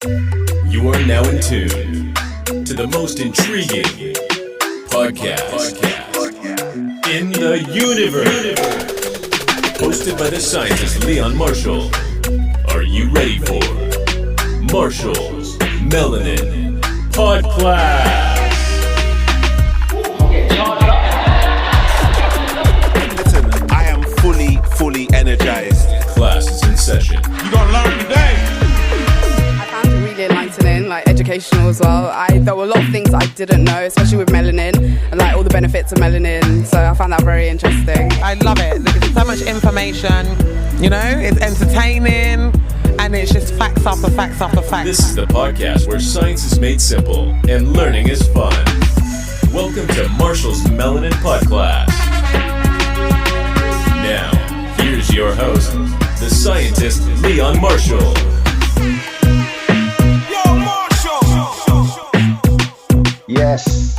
You are now in tune to the most intriguing podcast in the universe. Hosted by the scientist Leon Marshall. Are you ready for Marshall's Melanin PODCLASS? Listen, I am fully energized. Class is in session. You gonna learn today. I found it really enlightening, like educational as well. There were a lot of things I didn't know, especially with melanin and like all the benefits of melanin. So I found that very interesting. I love it. There's so much information, you know, it's entertaining and it's just facts after facts after facts. This is the podcast where science is made simple and learning is fun. Welcome to Marshall's Melanin PODCLASS. Now, here's your host, the scientist Leon Marshall. Yo, Marshall! Yes.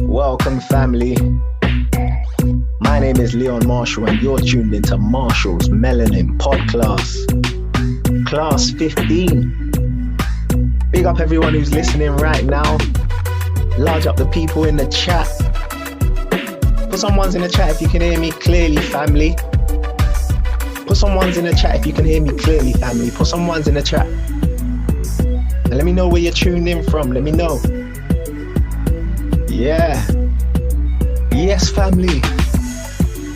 Welcome, family. My name is Leon Marshall, and you're tuned into Marshall's Melanin PODCLASS. Class 15. Big up everyone who's listening right now. Large up the people in the chat. Put some ones in the chat if you can hear me clearly, family. Put some ones in the chat if you can hear me clearly, family. Put some ones in the chat. And let me know where you're tuned in from. Let me know. Yeah. Yes, family.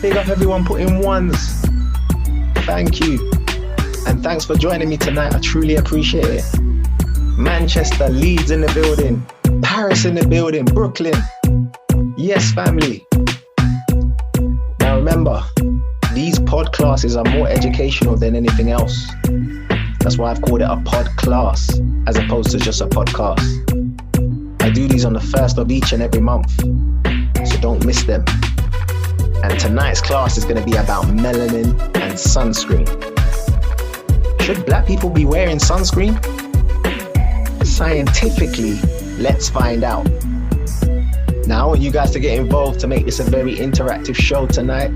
Big up everyone putting ones. Thank you. And thanks for joining me tonight. I truly appreciate it. Manchester, Leeds in the building. Paris in the building. Brooklyn. Yes, family. Now remember, these pod classes are more educational than anything else. That's why I've called it a pod class as opposed to just a podcast. I do these on the first of each and every month, so don't miss them. And tonight's class is going to be about melanin and sunscreen. Should black people be wearing sunscreen? Scientifically, let's find out. Now I want you guys to get involved to make this a very interactive show tonight.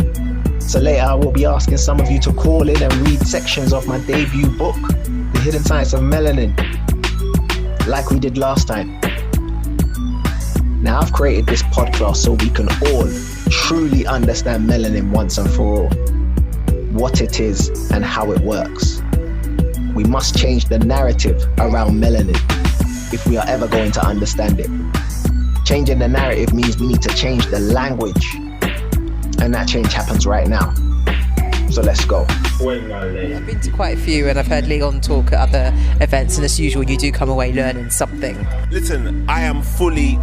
So later I will be asking some of you to call in and read sections of my debut book, The Hidden Science of Melanin, like we did last time. Now I've created this podcast so we can all truly understand melanin once and for all, what it is and how it works. We must change the narrative around melanin if we are ever going to understand it. Changing the narrative means we need to change the language, and that change happens right now. So let's go. I've been to quite a few and I've heard Leon talk at other events, and as usual you do come away learning something. Listen, I am fully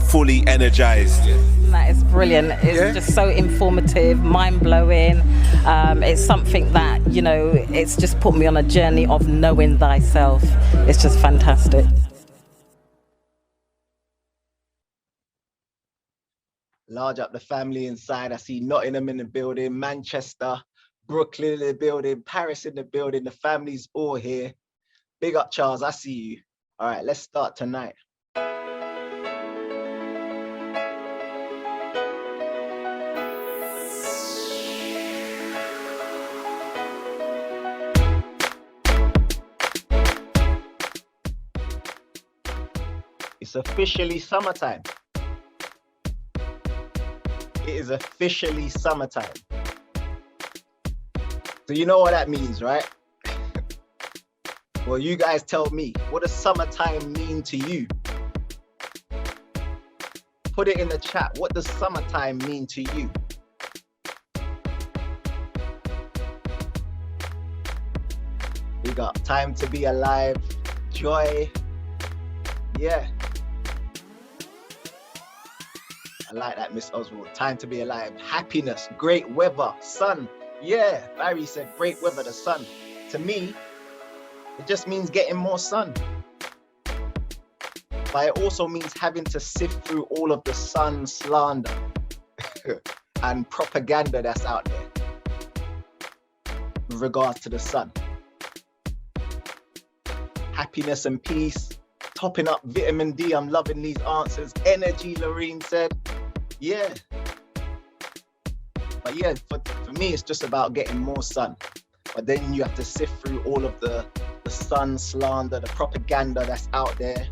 energized. That is brilliant. It's just so informative, mind-blowing. It's something that, you know, it's just put me on a journey of knowing thyself. It's just fantastic. Large up the family inside. I see Nottingham in the building, Manchester, Brooklyn in the building, Paris in the building. The family's all here. Big up, Charles. I see you. All right, let's start tonight. It's officially summertime. It is officially summertime. So you know what that means, right? Well, you guys tell me, what does summertime mean to you? Put it in the chat. What does summertime mean to you? We got time to be alive, joy. Yeah. I like that, Miss Oswald. Time to be alive. Happiness, great weather, sun. Yeah, Barry said great weather, the sun. To me, it just means getting more sun. But it also means having to sift through all of the sun slander and propaganda that's out there with regards to the sun. Happiness and peace, topping up vitamin D. I'm loving these answers. Energy, Lorene said. Yeah. But yeah, for me, it's just about getting more sun. But then you have to sift through all of the sun slander, the propaganda that's out there.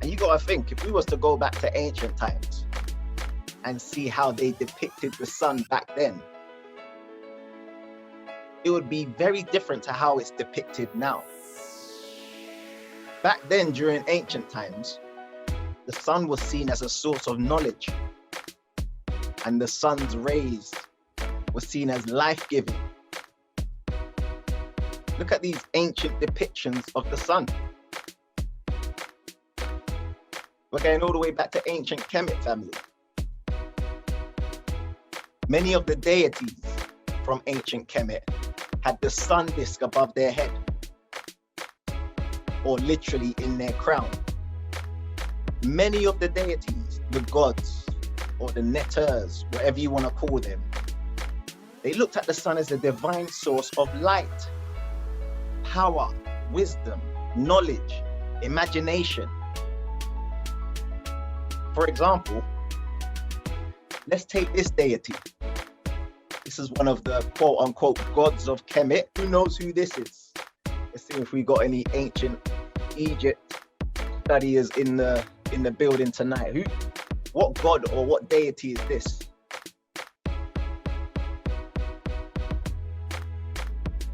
And you gotta think, if we was to go back to ancient times and see how they depicted the sun back then, it would be very different to how it's depicted now. Back then, during ancient times, the sun was seen as a source of knowledge, and the sun's rays were seen as life-giving. Look at these ancient depictions of the sun. We're going all the way back to ancient Kemet family. Many of the deities from ancient Kemet had the sun disk above their head, or literally in their crown. Many of the deities, the gods, or the netters, whatever you want to call them, they looked at the sun as a divine source of light, power, wisdom, knowledge, imagination. For example, let's take this deity. This is one of the quote-unquote gods of Kemet. Who knows who this is? Let's see if we got any ancient Egypt studiers in the building tonight. What god or what deity is this?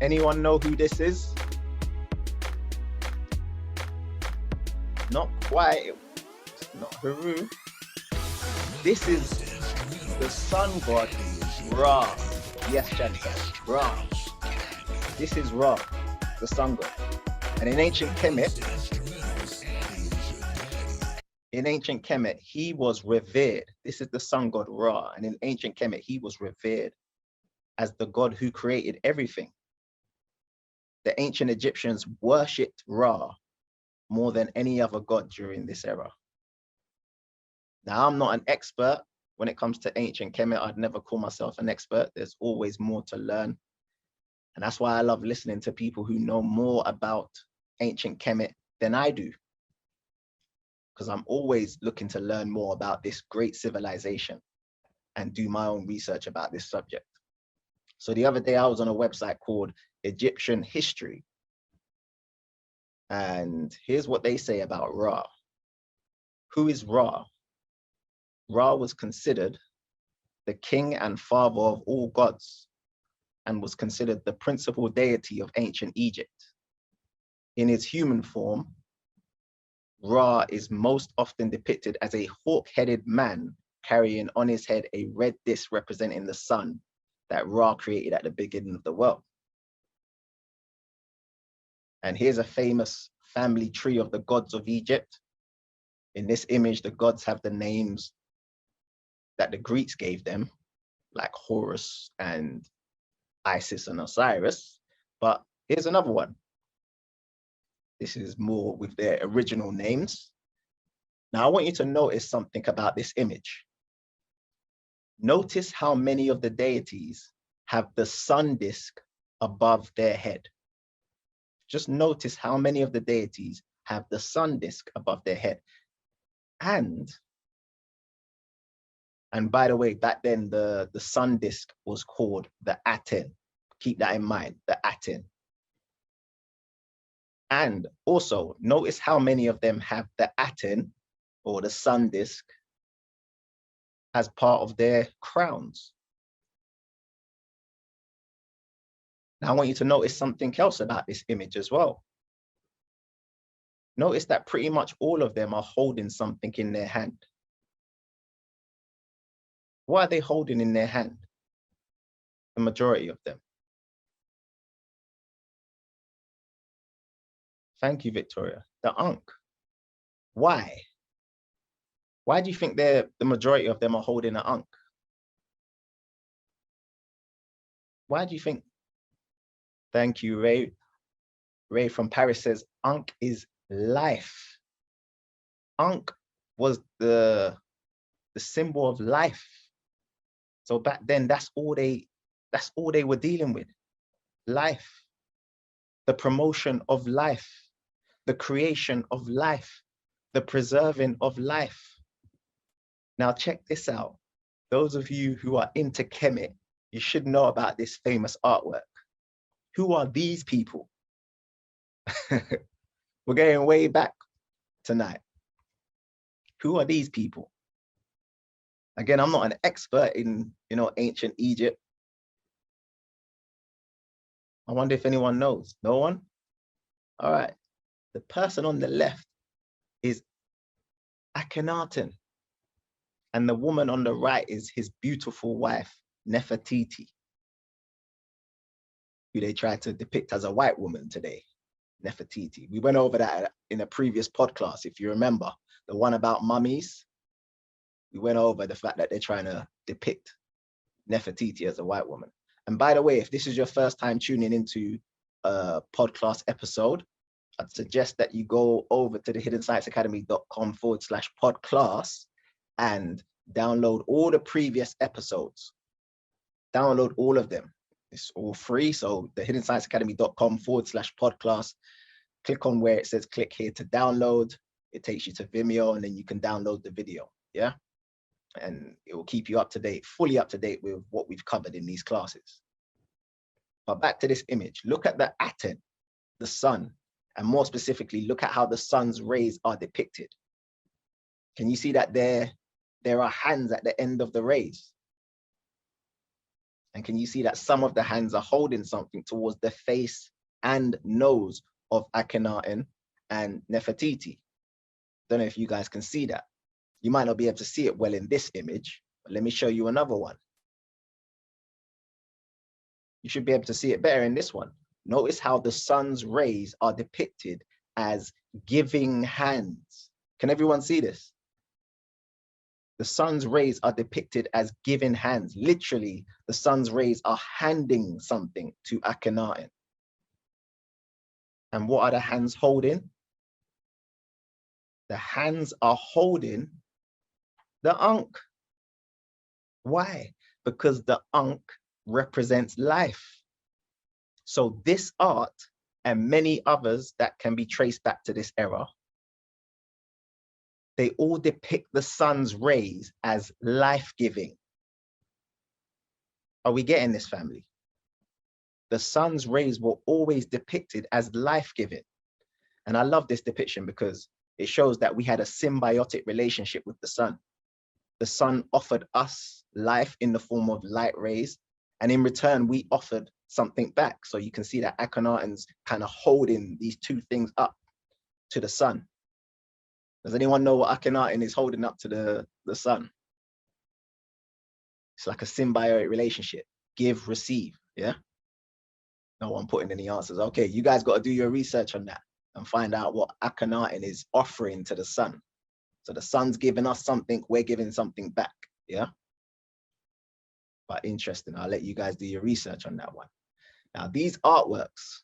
Anyone know who this is? Not quite. It's not Haru. This is the sun god Ra. Yes, Shanta, Ra. This is Ra, the sun god. And in ancient Kemet, he was revered. This is the sun god Ra. And in ancient Kemet, he was revered as the god who created everything. The ancient Egyptians worshipped Ra more than any other god during this era. Now, I'm not an expert when it comes to ancient Kemet. I'd never call myself an expert. There's always more to learn. And that's why I love listening to people who know more about ancient Kemet than I do, because I'm always looking to learn more about this great civilization and do my own research about this subject. So the other day I was on a website called Egyptian History. And here's what they say about Ra. Who is Ra? Ra was considered the king and father of all gods and was considered the principal deity of ancient Egypt. In his human form, Ra is most often depicted as a hawk-headed man carrying on his head a red disc representing the sun that Ra created at the beginning of the world. And here's a famous family tree of the gods of Egypt. In this image, the gods have the names that the Greeks gave them, like Horus and Isis and Osiris. But here's another one. This is more with their original names. Now, I want you to notice something about this image. Notice how many of the deities have the sun disk above their head. Just notice how many of the deities have the sun disk above their head. And by the way, back then the sun disk was called the Aten. Keep that in mind, the Aten. And also notice how many of them have the Aten or the sun disk as part of their crowns. Now I want you to notice something else about this image as well. Notice that pretty much all of them are holding something in their hand. What are they holding in their hand? The majority of them. Thank you, Victoria. The Ankh. Why? Why do you think the majority of them are holding an Ankh? Why do you think? Thank you, Ray. Ray from Paris says, Ankh is life. Ankh was the symbol of life. So back then, that's all they were dealing with. Life. The promotion of life. The creation of life. The preserving of life. Now check this out. Those of you who are into Kemet, you should know about this famous artwork. Who are these people? We're going way back tonight. Who are these people? Again, I'm not an expert in, ancient Egypt. I wonder if anyone knows. No one? All right. The person on the left is Akhenaten. And the woman on the right is his beautiful wife, Nefertiti, who they try to depict as a white woman today, Nefertiti. We went over that in a previous podcast, if you remember, the one about mummies. We went over the fact that they're trying to depict Nefertiti as a white woman. And by the way, if this is your first time tuning into a PODCLASS episode, I'd suggest that you go over to the hiddensciencesacademy.com/PODCLASS and download all the previous episodes. Download all of them. It's all free. So the hiddensciencesacademy.com/PODCLASS, click on where it says click here to download. It takes you to Vimeo, and then you can download the video. Yeah. And it will keep you up to date, fully up to date with what we've covered in these classes. But back to this image, look at the Aten, the sun, and more specifically, look at how the sun's rays are depicted. Can you see that there are hands at the end of the rays? And can you see that some of the hands are holding something towards the face and nose of Akhenaten and Nefertiti? Don't know if you guys can see that. You might not be able to see it well in this image, but let me show you another one. You should be able to see it better in this one. Notice how the sun's rays are depicted as giving hands. Can everyone see this? The sun's rays are depicted as giving hands. Literally, the sun's rays are handing something to Akhenaten. And what are the hands holding? The hands are holding the Ankh. Why? Because the Ankh represents life. So this art and many others that can be traced back to this era, they all depict the sun's rays as life-giving. Are we getting this, family? The sun's rays were always depicted as life-giving. And I love this depiction because it shows that we had a symbiotic relationship with the sun. The sun offered us life in the form of light rays, and in return, we offered something back. So you can see that Akhenaten's kind of holding these two things up to the sun. Does anyone know what Akhenaten is holding up to the sun? It's like a symbiotic relationship, give, receive, yeah? No one putting any answers. Okay, you guys got to do your research on that and find out what Akhenaten is offering to the sun. So the sun's giving us something, we're giving something back, yeah? But interesting, I'll let you guys do your research on that one. Now, these artworks,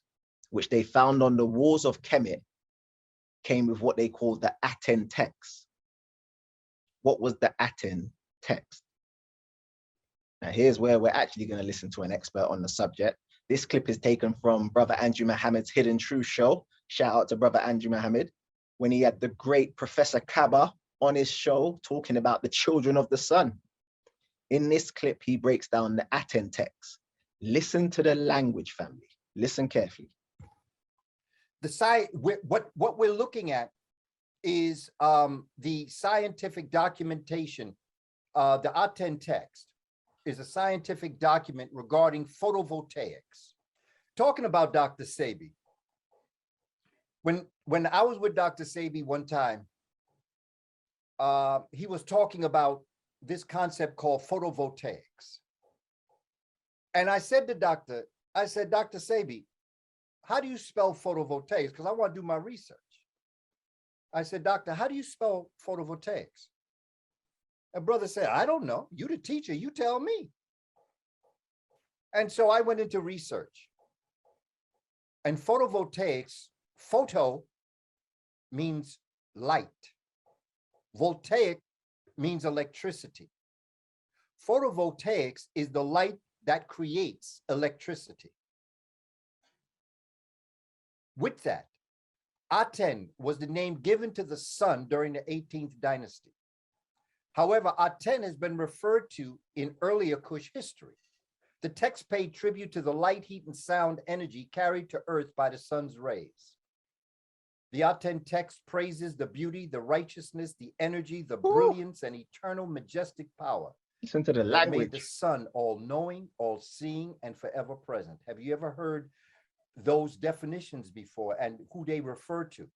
which they found on the walls of Kemet, came with what they called the Aten text. What was the Aten text? Now, here's where we're actually going to listen to an expert on the subject. This clip is taken from Brother Andrew Muhammad's Hidden Truth show. Shout out to Brother Andrew Muhammad, when he had the great Professor Kaba on his show talking about the children of the sun. In this clip, he breaks down the Aten text. Listen to the language, family. Listen carefully. What we're looking at is the scientific documentation. The Aten text is a scientific document regarding photovoltaics. Talking about Dr. Sebi. When I was with Dr. Sebi one time, he was talking about this concept called photovoltaics. And I said to Dr. Sebi, how do you spell photovoltaics? Because I want to do my research. I said, Doctor, how do you spell photovoltaics? And brother said, I don't know. You the teacher, you tell me. And so I went into research. And photovoltaics, photo means light. Voltaic means electricity. Photovoltaics is the light that creates electricity. With that, Aten was the name given to the sun during the 18th dynasty. However, Aten has been referred to in earlier Kush history. The text paid tribute to the light, heat, and sound energy carried to Earth by the sun's rays. The Aten text praises the beauty, the righteousness, the energy, the brilliance, and eternal majestic power. Listen to the that language. made the sun all-knowing, all-seeing, and forever present. Have you ever heard those definitions before and who they refer to?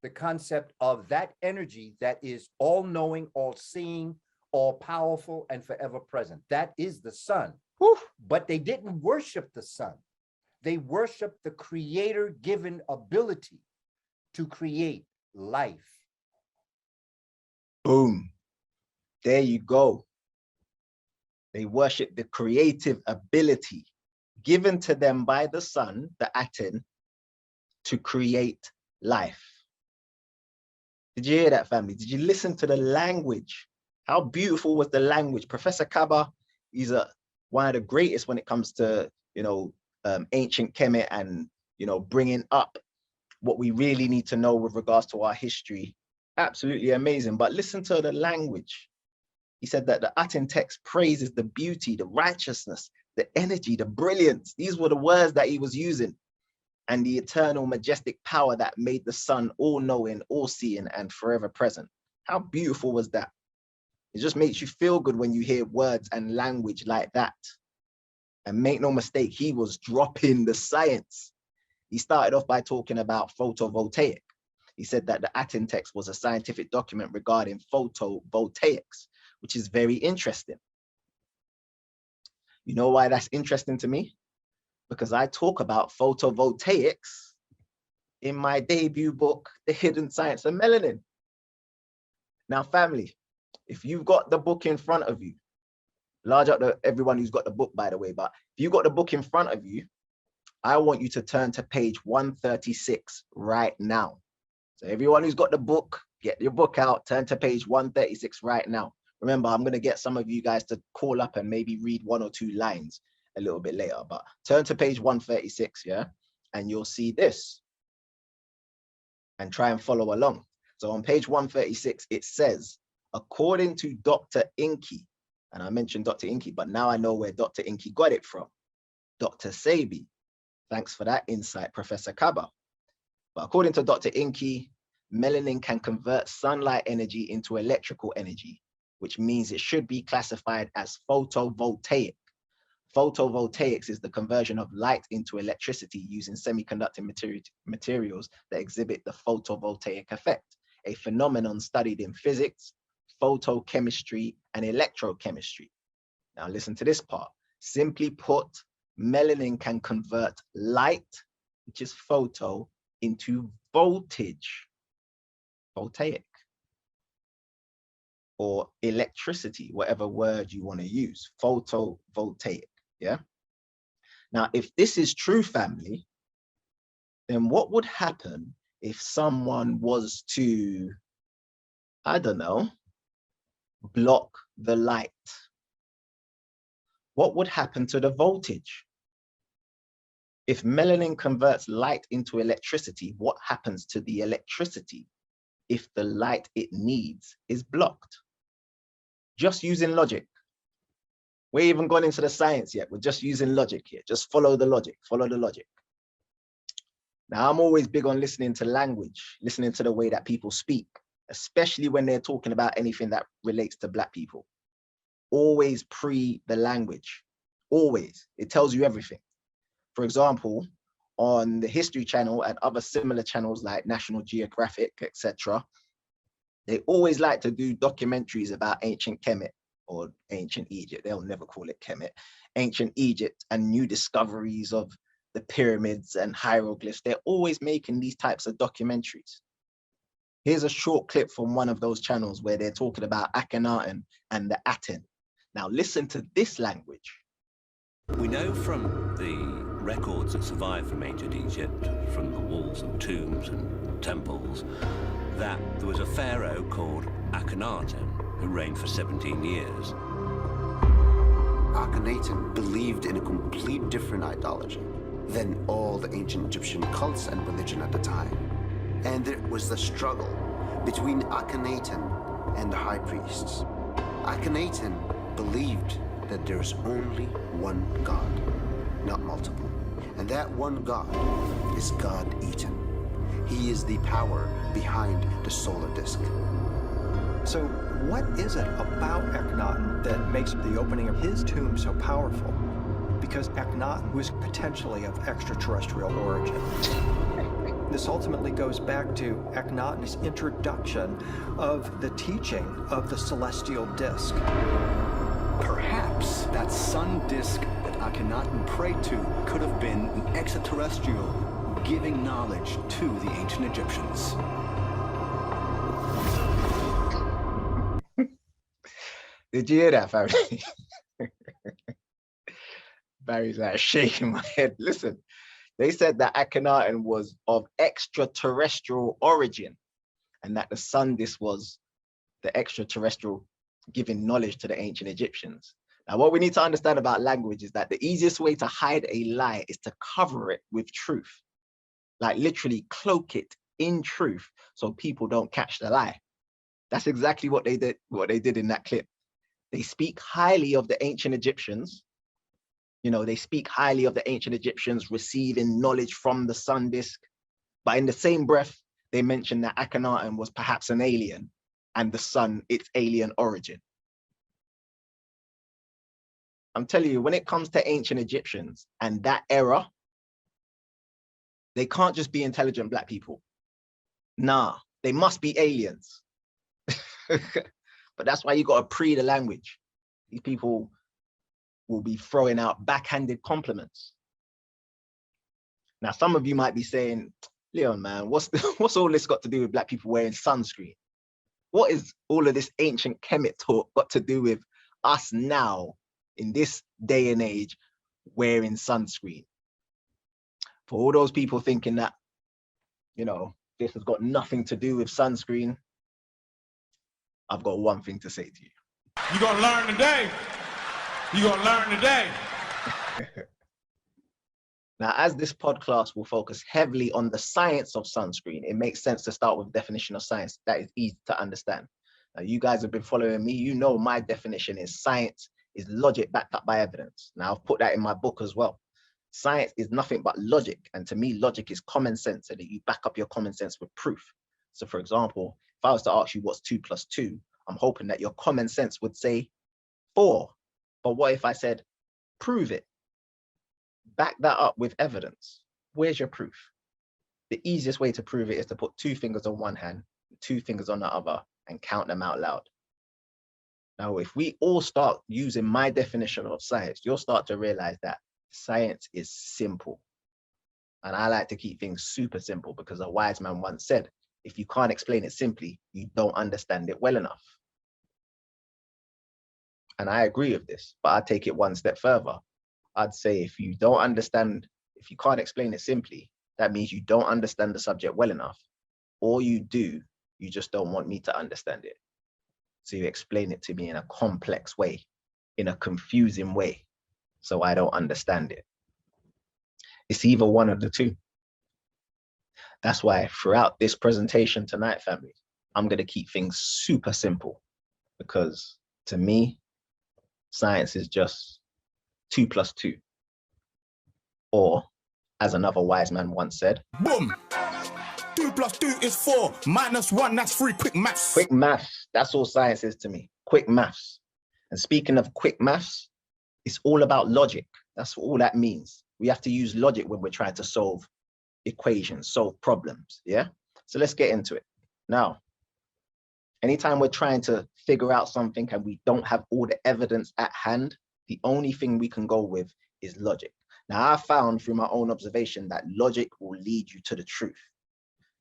The concept of that energy that is all-knowing, all-seeing, all-powerful, and forever present. That is the sun. But they didn't worship the sun. They worshiped the creator-given ability to create life. Boom. There you go. They worship the creative ability given to them by the sun, the Aten, to create life. Did you hear that, family? Did you listen to the language? How beautiful was the language? Professor Kaba, he's one of the greatest when it comes to, ancient Kemet and, bringing up what we really need to know with regards to our history. Absolutely amazing. But listen to the language. He said that the Aten text praises the beauty, the righteousness, the energy, the brilliance. These were the words that he was using. And the eternal majestic power that made the sun all-knowing, all-seeing, and forever present. How beautiful was that? It just makes you feel good when you hear words and language like that. And make no mistake, he was dropping the science. He started off by talking about photovoltaic. He said that the Aten text was a scientific document regarding photovoltaics, which is very interesting. You know why that's interesting to me? Because I talk about photovoltaics in my debut book, The Hidden Science of Melanin. Now, family, if you've got the book in front of you, large up to everyone who's got the book, by the way, but if you've got the book in front of you, I want you to turn to page 136 right now. So everyone who's got the book, get your book out, turn to page 136 right now. Remember, I'm going to get some of you guys to call up and maybe read 1 or 2 lines a little bit later, but turn to page 136, yeah? And you'll see this. And try and follow along. So on page 136, it says, according to Dr. Inky, and I mentioned Dr. Inky, but now I know where Dr. Inky got it from. Dr. Sabi. Thanks for that insight, Professor Kaba. But according to Dr. Inky, melanin can convert sunlight energy into electrical energy, which means it should be classified as photovoltaic. Photovoltaics is the conversion of light into electricity using semiconducting materials that exhibit the photovoltaic effect, a phenomenon studied in physics, photochemistry, and electrochemistry. Now listen to this part. Simply put, melanin can convert light, which is photo, into voltage, voltaic, or electricity, whatever word you want to use, photovoltaic, yeah? Now, if this is true, family, then what would happen if someone was to, I don't know, block the light? What would happen to the voltage? If melanin converts light into electricity, what happens to the electricity if the light it needs is blocked? Just using logic. We haven't gone into the science yet. We're just using logic here. Just follow the logic, follow the logic. Now, I'm always big on listening to language, listening to the way that people speak, especially when they're talking about anything that relates to Black people. Always pre the language, always. It tells you everything. For example, on the History Channel and other similar channels like National Geographic, etc., they always like to do documentaries about ancient Kemet or ancient Egypt. They'll never call it Kemet. Ancient Egypt and new discoveries of the pyramids and hieroglyphs. They're always making these types of documentaries. Here's a short clip from one of those channels where they're talking about Akhenaten and the Aten. Now listen to this language. We know from the records that survive from ancient Egypt, from the walls of tombs and temples, that there was a pharaoh called Akhenaten who reigned for 17 years. Akhenaten believed in a complete different ideology than all the ancient Egyptian cults and religion at the time. And there was the struggle between Akhenaten and the high priests. Akhenaten believed that there's only one God, not multiple. And that one God is God Eaton. He is the power behind the solar disk. So what is it about Akhenaten that makes the opening of his tomb so powerful? Because Akhenaten was potentially of extraterrestrial origin. This ultimately goes back to Akhenaten's introduction of the teaching of the celestial disk. Perhaps that sun disk that Akhenaten prayed to could have been an extraterrestrial giving knowledge to the ancient Egyptians. Did you hear that, Barry? Barry's like shaking my head. Listen, they said that Akhenaten was of extraterrestrial origin and that the sun disk was the extraterrestrial giving knowledge to the ancient Egyptians. Now, what we need to understand about language is that the easiest way to hide a lie is to cover it with truth. Like literally cloak it in truth so people don't catch the lie. That's exactly what they did in that clip. They speak highly of the ancient Egyptians. You know, they speak highly of the ancient Egyptians receiving knowledge from the sun disk. But in the same breath, they mention that Akhenaten was perhaps an alien and the sun, its alien origin. I'm telling you, when it comes to ancient Egyptians and that era, they can't just be intelligent black people. Nah, they must be aliens. But that's why you got to pre the language. These people will be throwing out backhanded compliments. Now, some of you might be saying, Leon, man, what's all this got to do with black people wearing sunscreen? What is all of this ancient Kemet talk got to do with us now in this day and age wearing sunscreen? For all those people thinking that, you know, this has got nothing to do with sunscreen, I've got one thing to say to you. You're gonna learn today. You're gonna learn today. Now, as this podcast will focus heavily on the science of sunscreen, it makes sense to start with definition of science. That is easy to understand. Now, you guys have been following me. You know my definition is science is logic backed up by evidence. Now, I've put that in my book as well. Science is nothing but logic. And to me, logic is common sense, and that you back up your common sense with proof. So for example, if I was to ask you what's 2 + 2, I'm hoping that your common sense would say 4. But what if I said, prove it? Back that up with evidence. Where's your proof? The easiest way to prove it is to put 2 fingers on one hand, 2 fingers on the other, and count them out loud. Now, if we all start using my definition of science, you'll start to realize that science is simple. And I like to keep things super simple because a wise man once said, if you can't explain it simply, you don't understand it well enough. And I agree with this, but I'd take it one step further. I'd say if you don't understand, if you can't explain it simply, that means you don't understand the subject well enough. Or you do, you just don't want me to understand it. So you explain it to me in a complex way, in a confusing way, so I don't understand it. It's either one of the two. That's why throughout this presentation tonight, family, I'm going to keep things super simple, because to me, science is just 2 + 2. Or, as another wise man once said, boom! 2 + 2 is 4, -1, that's 3, quick maths. Quick maths, that's all science is to me, quick maths. And speaking of quick maths, it's all about logic. That's all that means. We have to use logic when we're trying to solve equations, solve problems, yeah? So let's get into it. Now, anytime we're trying to figure out something and we don't have all the evidence at hand, the only thing we can go with is logic. Now, I found through my own observation that logic will lead you to the truth.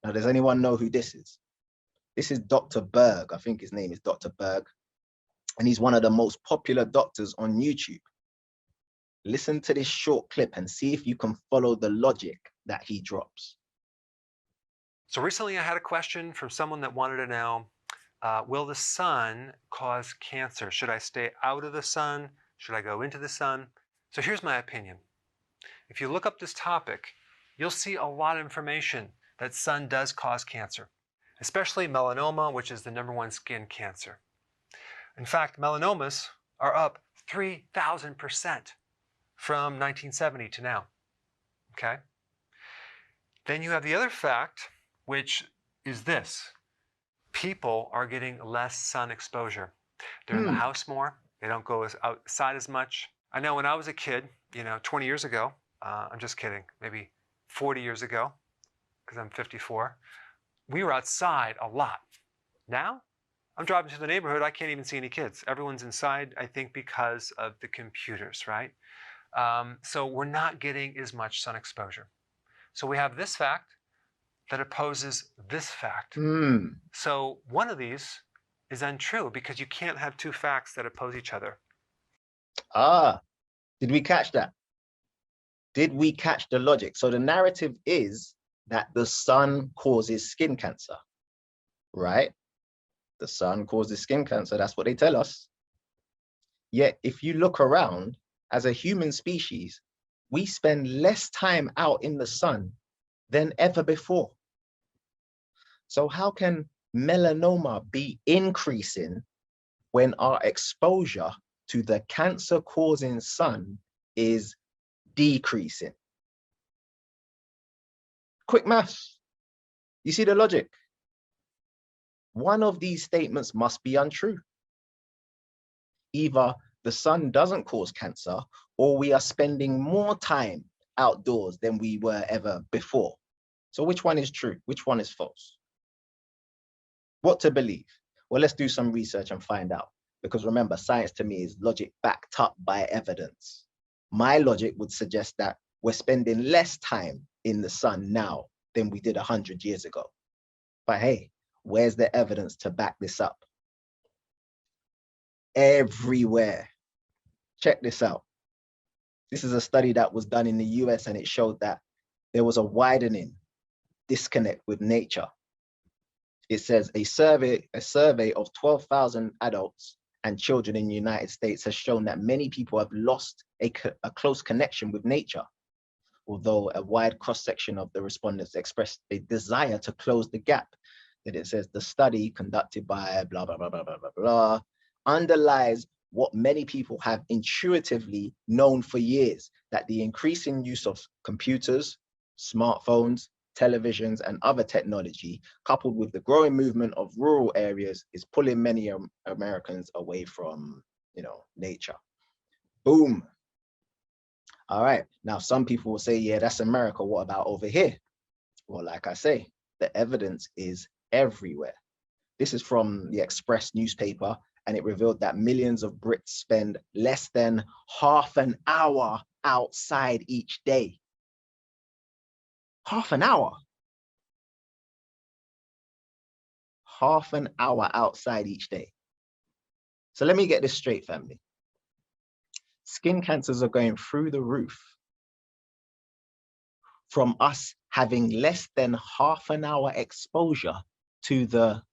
Now, does anyone know who this is? This is Dr. Berg. I think his name is Dr. Berg. And he's one of the most popular doctors on YouTube. Listen to this short clip and see if you can follow the logic that he drops. So recently I had a question from someone that wanted to know, will the sun cause cancer? Should I stay out of the sun? Should I go into the sun? So here's my opinion. If you look up this topic, you'll see a lot of information that sun does cause cancer, especially melanoma, which is the #1 skin cancer. In fact, melanomas are up 3,000% from 1970 to now, okay? Then you have the other fact, which is this. People are getting less sun exposure. They're in the house more. They don't go outside as much. I know when I was a kid, 20 years ago, I'm just kidding, maybe 40 years ago, because I'm 54, we were outside a lot. Now, I'm driving through the neighborhood, I can't even see any kids. Everyone's inside, I think, because of the computers, right? So we're not getting as much sun exposure. So we have this fact that opposes this fact. So one of these is untrue because you can't have two facts that oppose each other. Did we catch that? Did we catch the logic? So the narrative is that the sun causes skin cancer, right? The sun causes skin cancer. That's what they tell us. Yet, if you look around, as a human species, we spend less time out in the sun than ever before. So how can melanoma be increasing when our exposure to the cancer-causing sun is decreasing? Quick maths. You see the logic? One of these statements must be untrue. Either the sun doesn't cause cancer, or we are spending more time outdoors than we were ever before. So which one is true? Which one is false? What to believe? Well, let's do some research and find out. Because remember, science to me is logic backed up by evidence. My logic would suggest that we're spending less time in the sun now than we did 100 years ago. But hey, where's the evidence to back this up? Everywhere. Check this out. This is a study that was done in the US, and it showed that there was a widening disconnect with nature. It says a survey of 12,000 adults and children in the United States has shown that many people have lost a close connection with nature, although a wide cross-section of the respondents expressed a desire to close the gap. That it says the study conducted by blah, blah, blah, blah, blah, blah, blah, underlies what many people have intuitively known for years, that the increasing use of computers, smartphones, televisions, and other technology, coupled with the growing movement of rural areas, is pulling many Americans away from, nature. Boom. All right. Now, some people will say, yeah, that's America. What about over here? Well, like I say, the evidence is everywhere. This is from the Express newspaper, and it revealed that millions of Brits spend less than half an hour outside each day. Half an hour. Half an hour outside each day. So let me get this straight, family. Skin cancers are going through the roof from us having less than half an hour exposure to the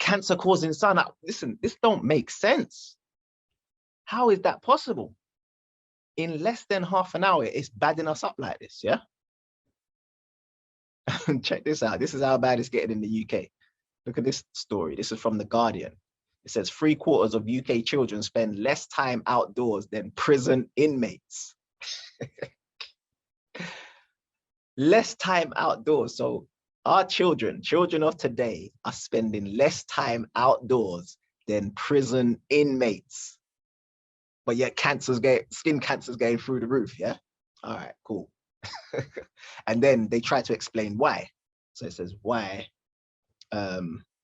cancer-causing sun. Now, listen, this don't make sense. How is that possible? In less than half an hour, it's badding us up like this, yeah? Check this out. This is how bad it's getting in the UK. Look at this story. This is from The Guardian. It says 3/4 of UK children spend less time outdoors than prison inmates. Less time outdoors. So our children of today are spending less time outdoors than prison inmates. But yet skin cancer's going through the roof, yeah? All right, cool. And then they try to explain why. So it says why,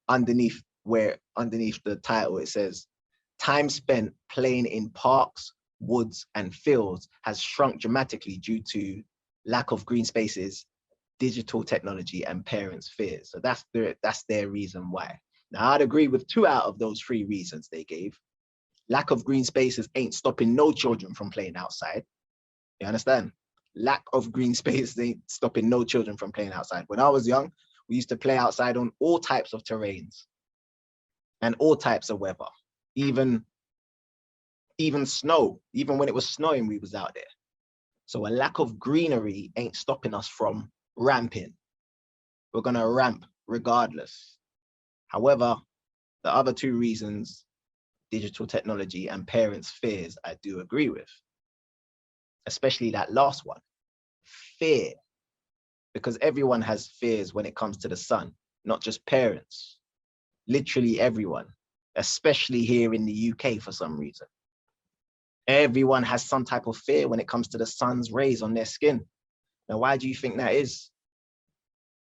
underneath the title, it says, time spent playing in parks, woods, and fields has shrunk dramatically due to lack of green spaces, digital technology, and parents' fears. So that's their reason why. Now, I'd agree with 2 out of those 3 reasons they gave. Lack of green spaces ain't stopping no children from playing outside. You understand? Lack of green space ain't stopping no children from playing outside. When I was young, we used to play outside on all types of terrains and all types of weather, even snow. Even when it was snowing, we was out there. So a lack of greenery ain't stopping us from ramping. We're gonna ramp regardless. However, the other 2 reasons, digital technology and parents' fears, I do agree with. Especially that last one, fear. because everyone has fears when it comes to the sun, not just parents, literally everyone, especially here in the UK for some reason. Everyone has some type of fear when it comes to the sun's rays on their skin. Now, why do you think that is?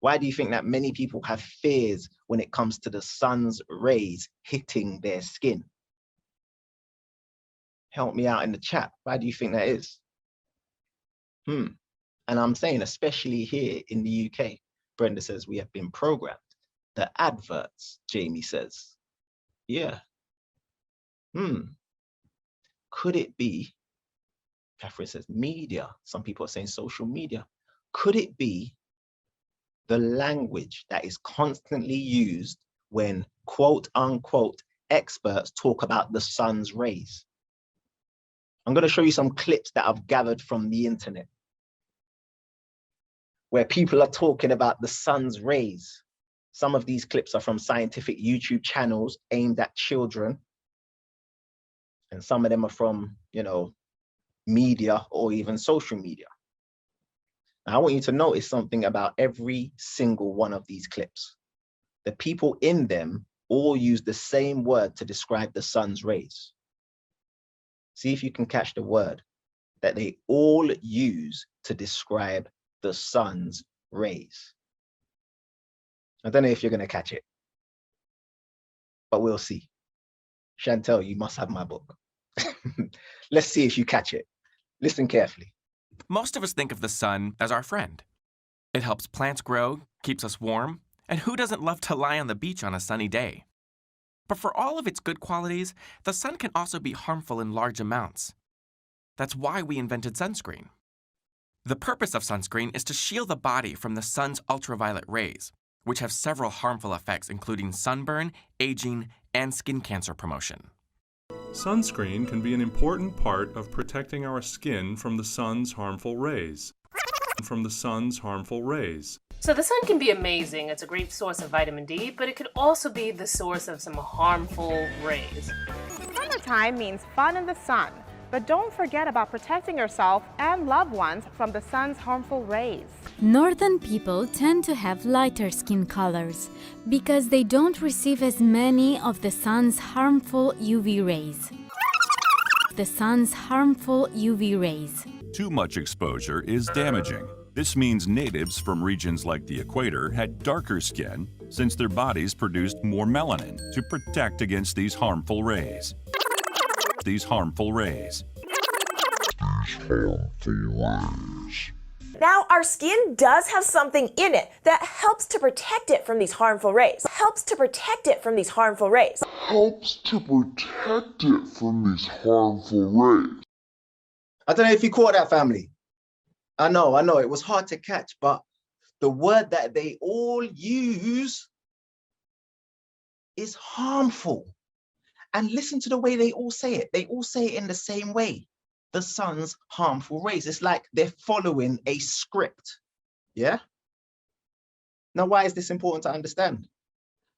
Why do you think that many people have fears when it comes to the sun's rays hitting their skin? Help me out in the chat. Why do you think that is? And I'm saying, especially here in the UK, Brenda says, we have been programmed. The adverts, Jamie says. Yeah. Could it be, Catherine says, media? Some people are saying social media. Could it be the language that is constantly used when quote unquote experts talk about the sun's rays? I'm going to show you some clips that I've gathered from the internet where people are talking about the sun's rays. Some of these clips are from scientific YouTube channels aimed at children. And some of them are from, you know, media or even social media. Now, I want you to notice something about every single one of these clips. The people in them all use the same word to describe the sun's rays. See if you can catch the word that they all use to describe the sun's rays. I don't know if you're going to catch it, but we'll see. Chantel, you must have my book. Let's see if you catch it. Listen carefully. Most of us think of the sun as our friend. It helps plants grow, keeps us warm, and who doesn't love to lie on the beach on a sunny day? But for all of its good qualities, the sun can also be harmful in large amounts. That's why we invented sunscreen. The purpose of sunscreen is to shield the body from the sun's ultraviolet rays, which have several harmful effects including sunburn, aging, and skin cancer promotion. Sunscreen can be an important part of protecting our skin from the sun's harmful rays. So the sun can be amazing. It's a great source of vitamin D, but it could also be the source of some harmful rays. Summertime means fun in the sun, but don't forget about protecting yourself and loved ones from the sun's harmful rays. Northern people tend to have lighter skin colors because they don't receive as many of the sun's harmful UV rays. Too much exposure is damaging. This means natives from regions like the equator had darker skin since their bodies produced more melanin to protect against these harmful rays. Now, our skin does have something in it that helps to protect it from these harmful rays. I don't know if you caught that, family. I know, it was hard to catch, but the word that they all use is harmful. And listen to the way they all say it. They all say it in the same way. The sun's harmful rays. It's like they're following a script. Yeah? Now, why is this important to understand?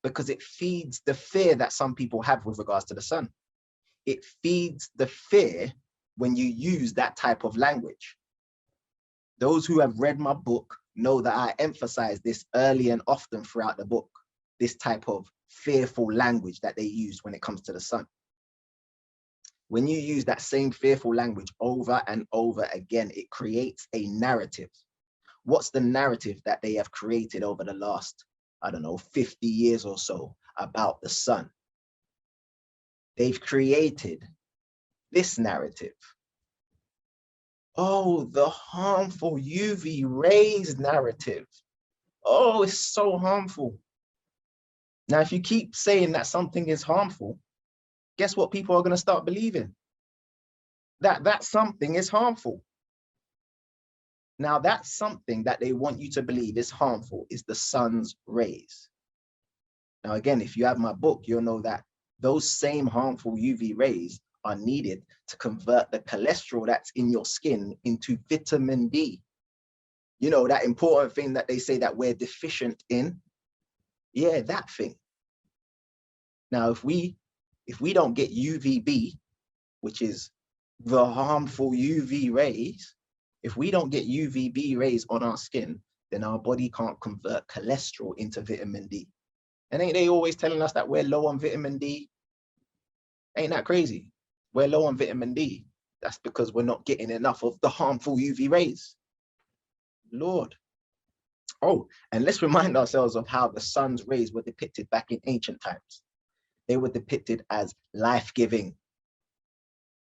Because it feeds the fear that some people have with regards to the sun. It feeds the fear when you use that type of language. Those who have read my book know that I emphasize this early and often throughout the book, this type of fearful language that they use when it comes to the sun. When you use that same fearful language over and over again, it creates a narrative. What's the narrative that they have created over the last, 50 years or so about the sun? They've created this narrative. Oh, the harmful UV rays narrative. Oh, it's so harmful. Now, if you keep saying that something is harmful, guess what people are going to start believing? That something is harmful. Now, that something that they want you to believe is harmful is the sun's rays. Now, again, if you have my book, you'll know that those same harmful UV rays are needed to convert the cholesterol that's in your skin into vitamin D. You know, that important thing that they say that we're deficient in. Yeah, that thing. Now, if we don't get UVB, which is the harmful UV rays, if we don't get UVB rays on our skin, then our body can't convert cholesterol into vitamin D. And ain't they always telling us that we're low on vitamin D? Ain't that crazy? We're low on vitamin D. That's because we're not getting enough of the harmful UV rays. Lord. Oh, and let's remind ourselves of how the sun's rays were depicted back in ancient times. They were depicted as life-giving.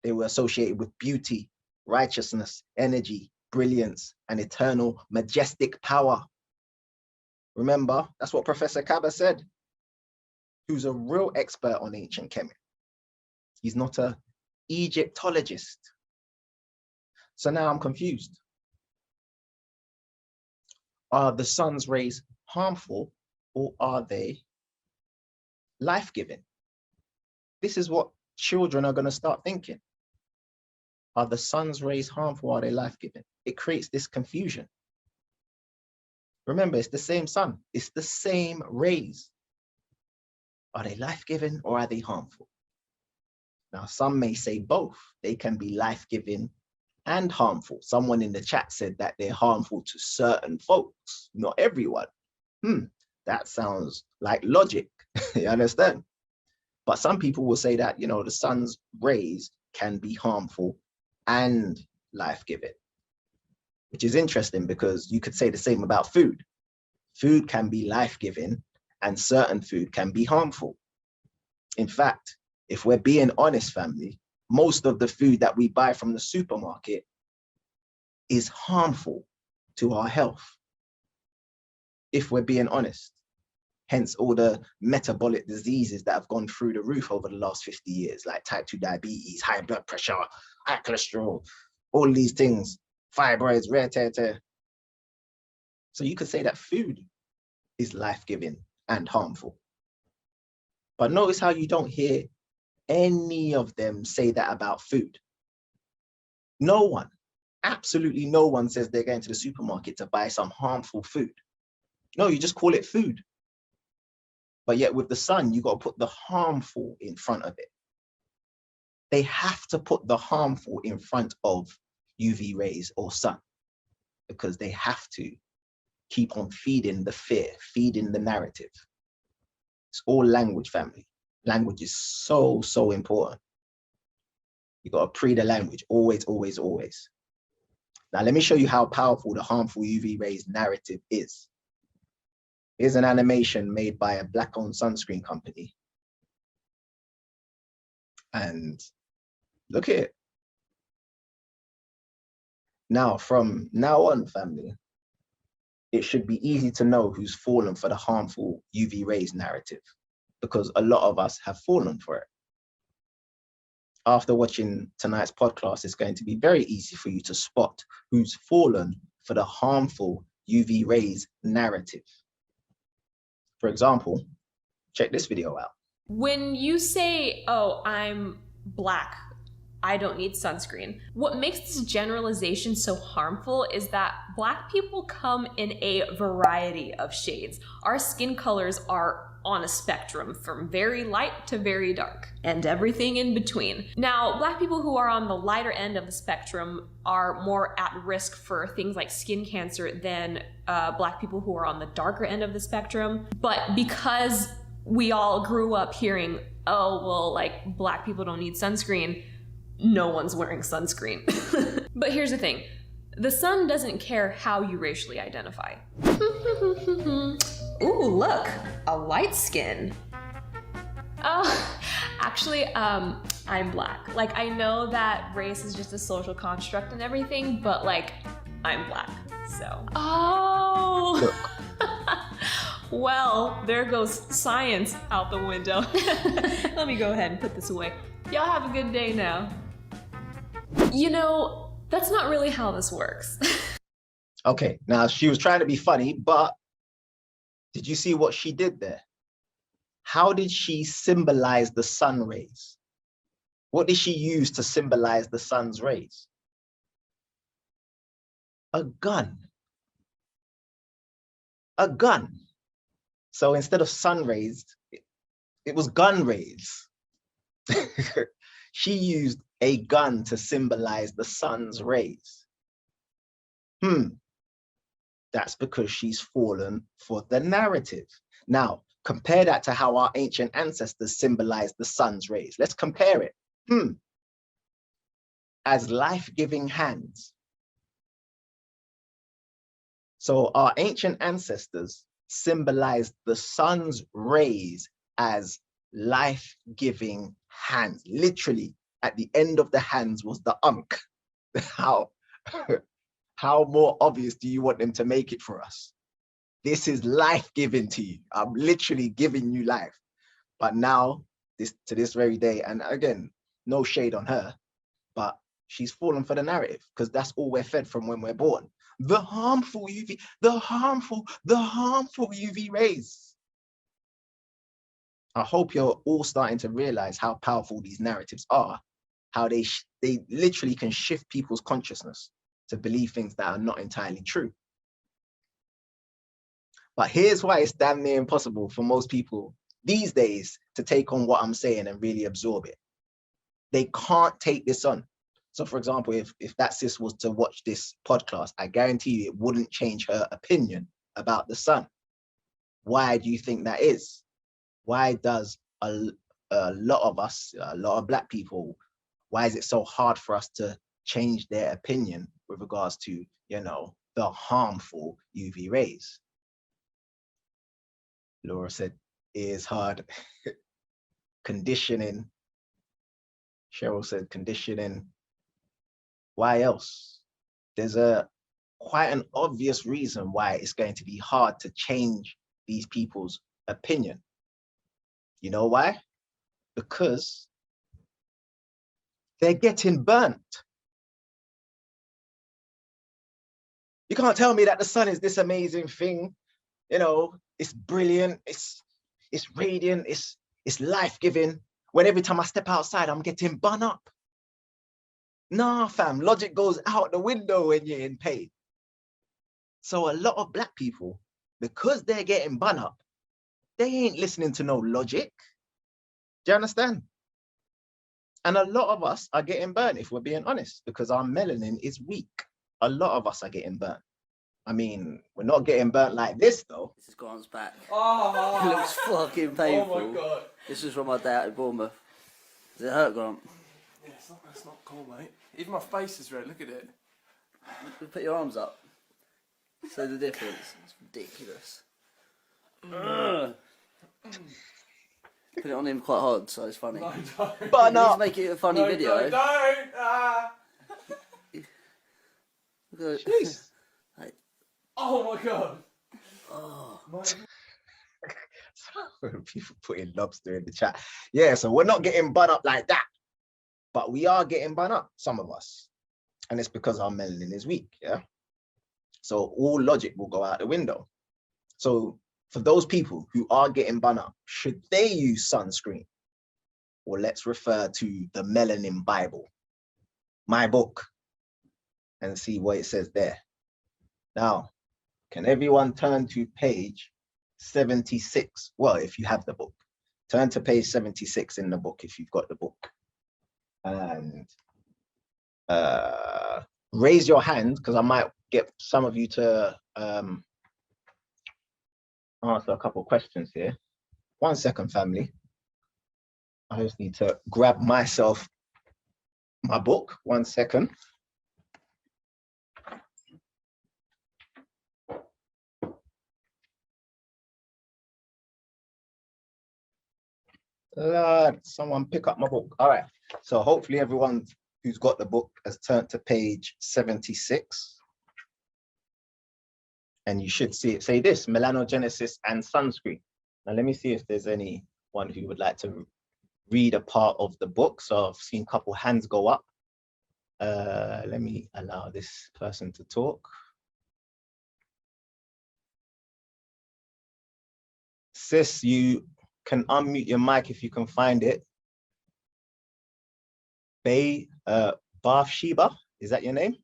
They were associated with beauty, righteousness, energy, brilliance, and eternal majestic power. Remember, that's what Professor Kaba said, who's a real expert on ancient chemistry. He's not an Egyptologist. So now I'm confused. Are the sun's rays harmful or are they life-giving? This is what children are going to start thinking. Are the sun's rays harmful or are they life-giving? It creates this confusion. Remember, it's the same sun. It's the same rays. Are they life-giving or are they harmful? Now, some may say both. They can be life-giving and harmful. Someone in the chat said that they're harmful to certain folks, not everyone. That sounds like logic, you understand? But some people will say that, you know, the sun's rays can be harmful and life-giving, which is interesting because you could say the same about food. Food can be life-giving and certain food can be harmful. In fact, if we're being honest, family, most of the food that we buy from the supermarket is harmful to our health, if we're being honest. Hence all the metabolic diseases that have gone through the roof over the last 50 years, like type 2 diabetes, high blood pressure, high cholesterol, all these things, fibroids, rare tear. So you could say that food is life-giving and harmful. But notice how you don't hear any of them say that about food. No one, absolutely no one says they're going to the supermarket to buy some harmful food. No, you just call it food. But yet with the sun, you got to put the harmful in front of it. They have to put the harmful in front of UV rays or sun because they have to keep on feeding the fear, feeding the narrative. It's all language, family. Language is so, so important. You got to pre the language, always, always, always. Now, let me show you how powerful the harmful UV rays narrative is. Here's an animation made by a Black-owned sunscreen company. And look at it. Now, from now on, family, it should be easy to know who's fallen for the harmful UV rays narrative, because a lot of us have fallen for it. After watching tonight's podcast, it's going to be very easy for you to spot who's fallen for the harmful UV rays narrative. For example, check this video out. When you say, oh, I'm Black, I don't need sunscreen, what makes this generalization so harmful is that Black people come in a variety of shades. Our skin colors are on a spectrum from very light to very dark and everything in between. Now, Black people who are on the lighter end of the spectrum are more at risk for things like skin cancer than Black people who are on the darker end of the spectrum. But because we all grew up hearing, oh, well, like Black people don't need sunscreen, no one's wearing sunscreen. But here's the thing. The sun doesn't care how you racially identify. Ooh, look, a light skin. Oh, actually, I'm Black. Like, I know that race is just a social construct and everything, but like, I'm Black, so. Oh! Well, there goes science out the window. Let me go ahead and put this away. Y'all have a good day now. You know, that's not really how this works. Okay, now she was trying to be funny, but did you see what she did there? How did she symbolize the sun rays? What did she use to symbolize the sun's rays? A gun. A gun. So instead of sun rays, it was gun rays. She used a gun to symbolize the sun's rays. That's because she's fallen for the narrative. Now, compare that to how our ancient ancestors symbolized the sun's rays. Let's compare it. As life-giving hands. So our ancient ancestors symbolized the sun's rays as life-giving hands. Literally, at the end of the hands was the Ankh. How more obvious do you want them to make it for us? This is life-giving to you. I'm literally giving you life. But now, to this very day, and again, no shade on her, but she's fallen for the narrative because that's all we're fed from when we're born. The harmful UV, the harmful UV rays. I hope you're all starting to realize how powerful these narratives are, how they literally can shift people's consciousness to believe things that are not entirely true. But here's why it's damn near impossible for most people these days to take on what I'm saying and really absorb it. They can't take this on. So for example, if that sis was to watch this podcast, I guarantee you it wouldn't change her opinion about the sun. Why do you think that is? Why does a lot of us, a lot of Black people, why is it so hard for us to change their opinion with regards to, you know, the harmful UV rays? Laura said, it is hard. Conditioning. Cheryl said conditioning. Why else? There's quite an obvious reason why it's going to be hard to change these people's opinion. You know why? Because they're getting burnt. You can't tell me that the sun is this amazing thing. You know, it's brilliant, it's radiant, it's life-giving, when every time I step outside, I'm getting bun up. Nah, fam, logic goes out the window when you're in pain. So a lot of Black people, because they're getting bun up, they ain't listening to no logic. Do you understand? And a lot of us are getting burnt, if we're being honest, because our melanin is weak. A lot of us are getting burnt. I mean, we're not getting burnt like this, though. This is Grant's back. Oh, it looks fucking painful. Oh my God. This is from my day out in Bournemouth. Does it hurt, Grant? Yeah, it's not cool, mate. Even my face is red, look at it. Put your arms up. So the difference. It's ridiculous. Put it on him quite hard, so it's funny. No, don't. But no. Make it a funny video. No, don't! Ah. Look at it. Oh my God. Oh. People putting lobster in the chat. Yeah, so we're not getting bun up like that, but we are getting bun up, some of us. And it's because our melanin is weak, yeah? So all logic will go out the window. So for those people who are getting bun up, should they use sunscreen? Or let's refer to the Melanin Bible, my book, and see what it says there. Now, can everyone turn to page 76? Well, if you have the book, turn to page 76 in the book if you've got the book. And raise your hand, because I might get some of you to answer a couple of questions here. 1 second, family. I just need to grab myself my book. 1 second. Someone pick up my book. All right. So hopefully everyone who's got the book has turned to page 76. And you should see it say this: melanogenesis and sunscreen. Now let me see if there's anyone who would like to read a part of the book. So I've seen a couple hands go up. Let me allow this person to talk. Sis, you can unmute your mic if you can find it. Bathsheba, is that your name?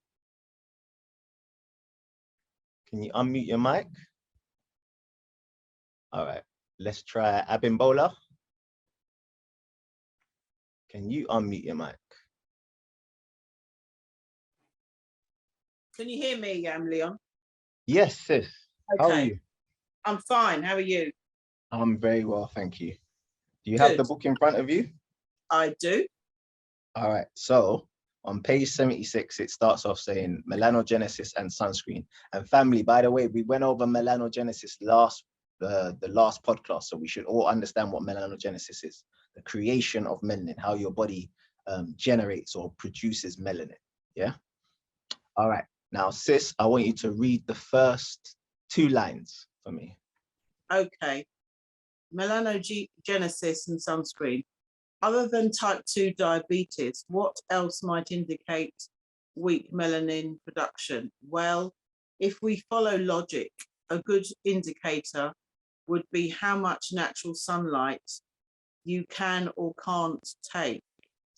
Can you unmute your mic? All right, let's try Abimbola. Can you unmute your mic? Can you hear me, Leon? Yes, sis. How are Okay. you? I'm fine. How are you? I'm very well, thank you. Do you have the Good. book in front of you? I do. All right. So on page 76, it starts off saying melanogenesis and sunscreen. And family, by the way, we went over melanogenesis the last podcast, so we should all understand what melanogenesis is. The creation of melanin, how your body generates or produces melanin. Yeah. All right. Now, sis, I want you to read the first 2 lines for me. Okay. Melanogenesis and sunscreen. Other than type 2 diabetes, what else might indicate weak melanin production? Well, if we follow logic, a good indicator would be how much natural sunlight you can or can't take.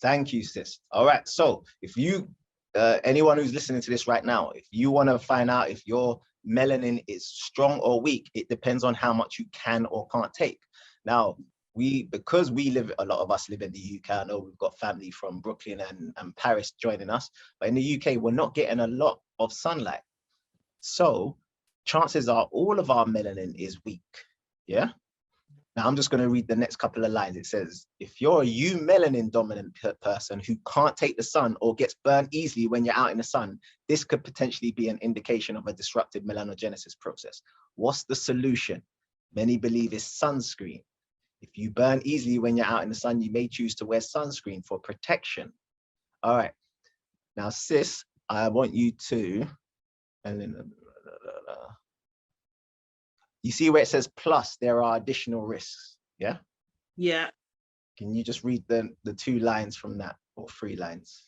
Thank you, sis. All right. So if you, anyone who's listening to this right now, if you want to find out if your melanin is strong or weak, it depends on how much you can or can't take. Now, because we live, a lot of us live in the UK. I know we've got family from Brooklyn and Paris joining us, but in the UK, we're not getting a lot of sunlight. So chances are all of our melanin is weak. Yeah. Now I'm just going to read the next couple of lines. It says, if you're a eumelanin dominant person who can't take the sun or gets burned easily when you're out in the sun, this could potentially be an indication of a disrupted melanogenesis process. What's the solution? Many believe is sunscreen. If you burn easily when you're out in the sun, you may choose to wear sunscreen for protection. All right. Now, sis, I want you to, and then, you see where it says plus, there are additional risks, yeah? Yeah. Can you just read the 2 lines from that, or 3 lines?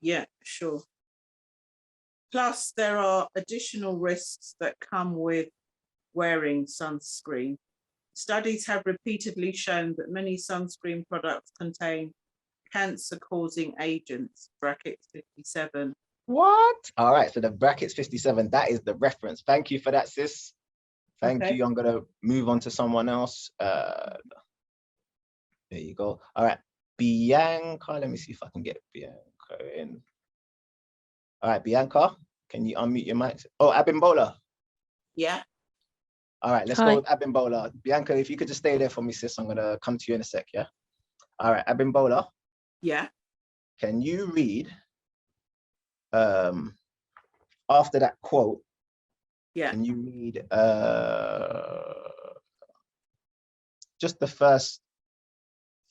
Yeah, sure. Plus, there are additional risks that come with wearing sunscreen. Studies have repeatedly shown that many sunscreen products contain cancer-causing agents, brackets 57. What? All right, so the brackets 57, that is the reference. Thank you for that, sis. Thank you. I'm going to move on to someone else. There you go. All right, Bianca. Let me see if I can get Bianca in. All right, Bianca, can you unmute your mic? Oh, Abimbola. Yeah. All right, let's go with Abimbola. Bianca, if you could just stay there for me, sis. I'm going to come to you in a sec, yeah? All right, Abimbola. Yeah. Can you read, after that quote, yeah, can you read just the first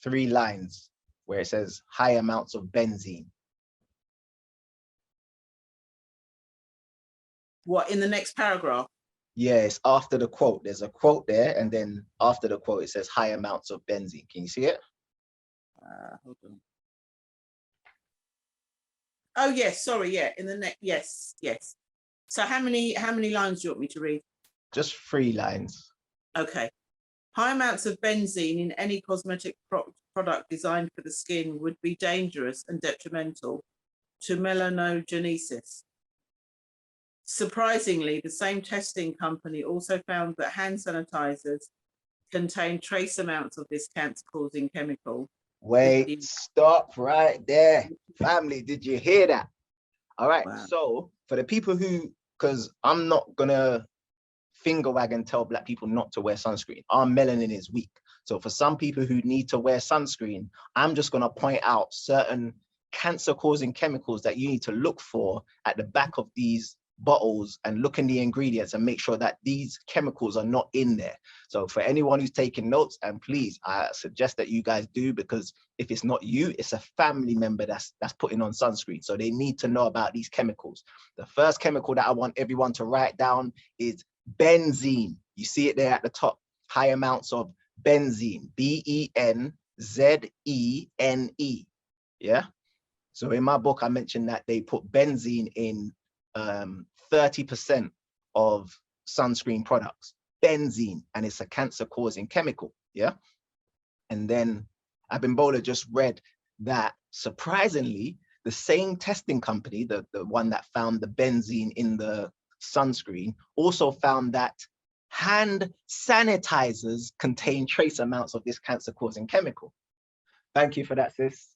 3 lines where it says high amounts of benzene? What, in the next paragraph? Yes, after the quote. There's a quote there, and then after the quote, it says high amounts of benzene. Can you see it? Hold on. Oh, yes, sorry, yeah, in the next, yes. So how many lines do you want me to read? Just 3 lines. Okay. High amounts of benzene in any cosmetic product designed for the skin would be dangerous and detrimental to melanogenesis. Surprisingly, the same testing company also found that hand sanitizers contain trace amounts of this cancer-causing chemical. Wait, stop right there. Family, did you hear that? All right, wow. So for the people who, because I'm not gonna finger wag and tell Black people not to wear sunscreen. Our melanin is weak. So for some people who need to wear sunscreen, I'm just gonna point out certain cancer-causing chemicals that you need to look for at the back of these bottles and look in the ingredients and make sure that these chemicals are not in there. So for anyone who's taking notes, and please, I suggest that you guys do, because if it's not you, it's a family member that's putting on sunscreen. So they need to know about these chemicals. The first chemical that I want everyone to write down is benzene. You see it there at the top, high amounts of benzene, B-E-N-Z-E-N-E. Yeah. So in my book, I mentioned that they put benzene in 30% of sunscreen products, benzene, and it's a cancer-causing chemical, yeah? And then Abimbola just read that, surprisingly, the same testing company, the one that found the benzene in the sunscreen, also found that hand sanitizers contain trace amounts of this cancer-causing chemical. Thank you for that, sis.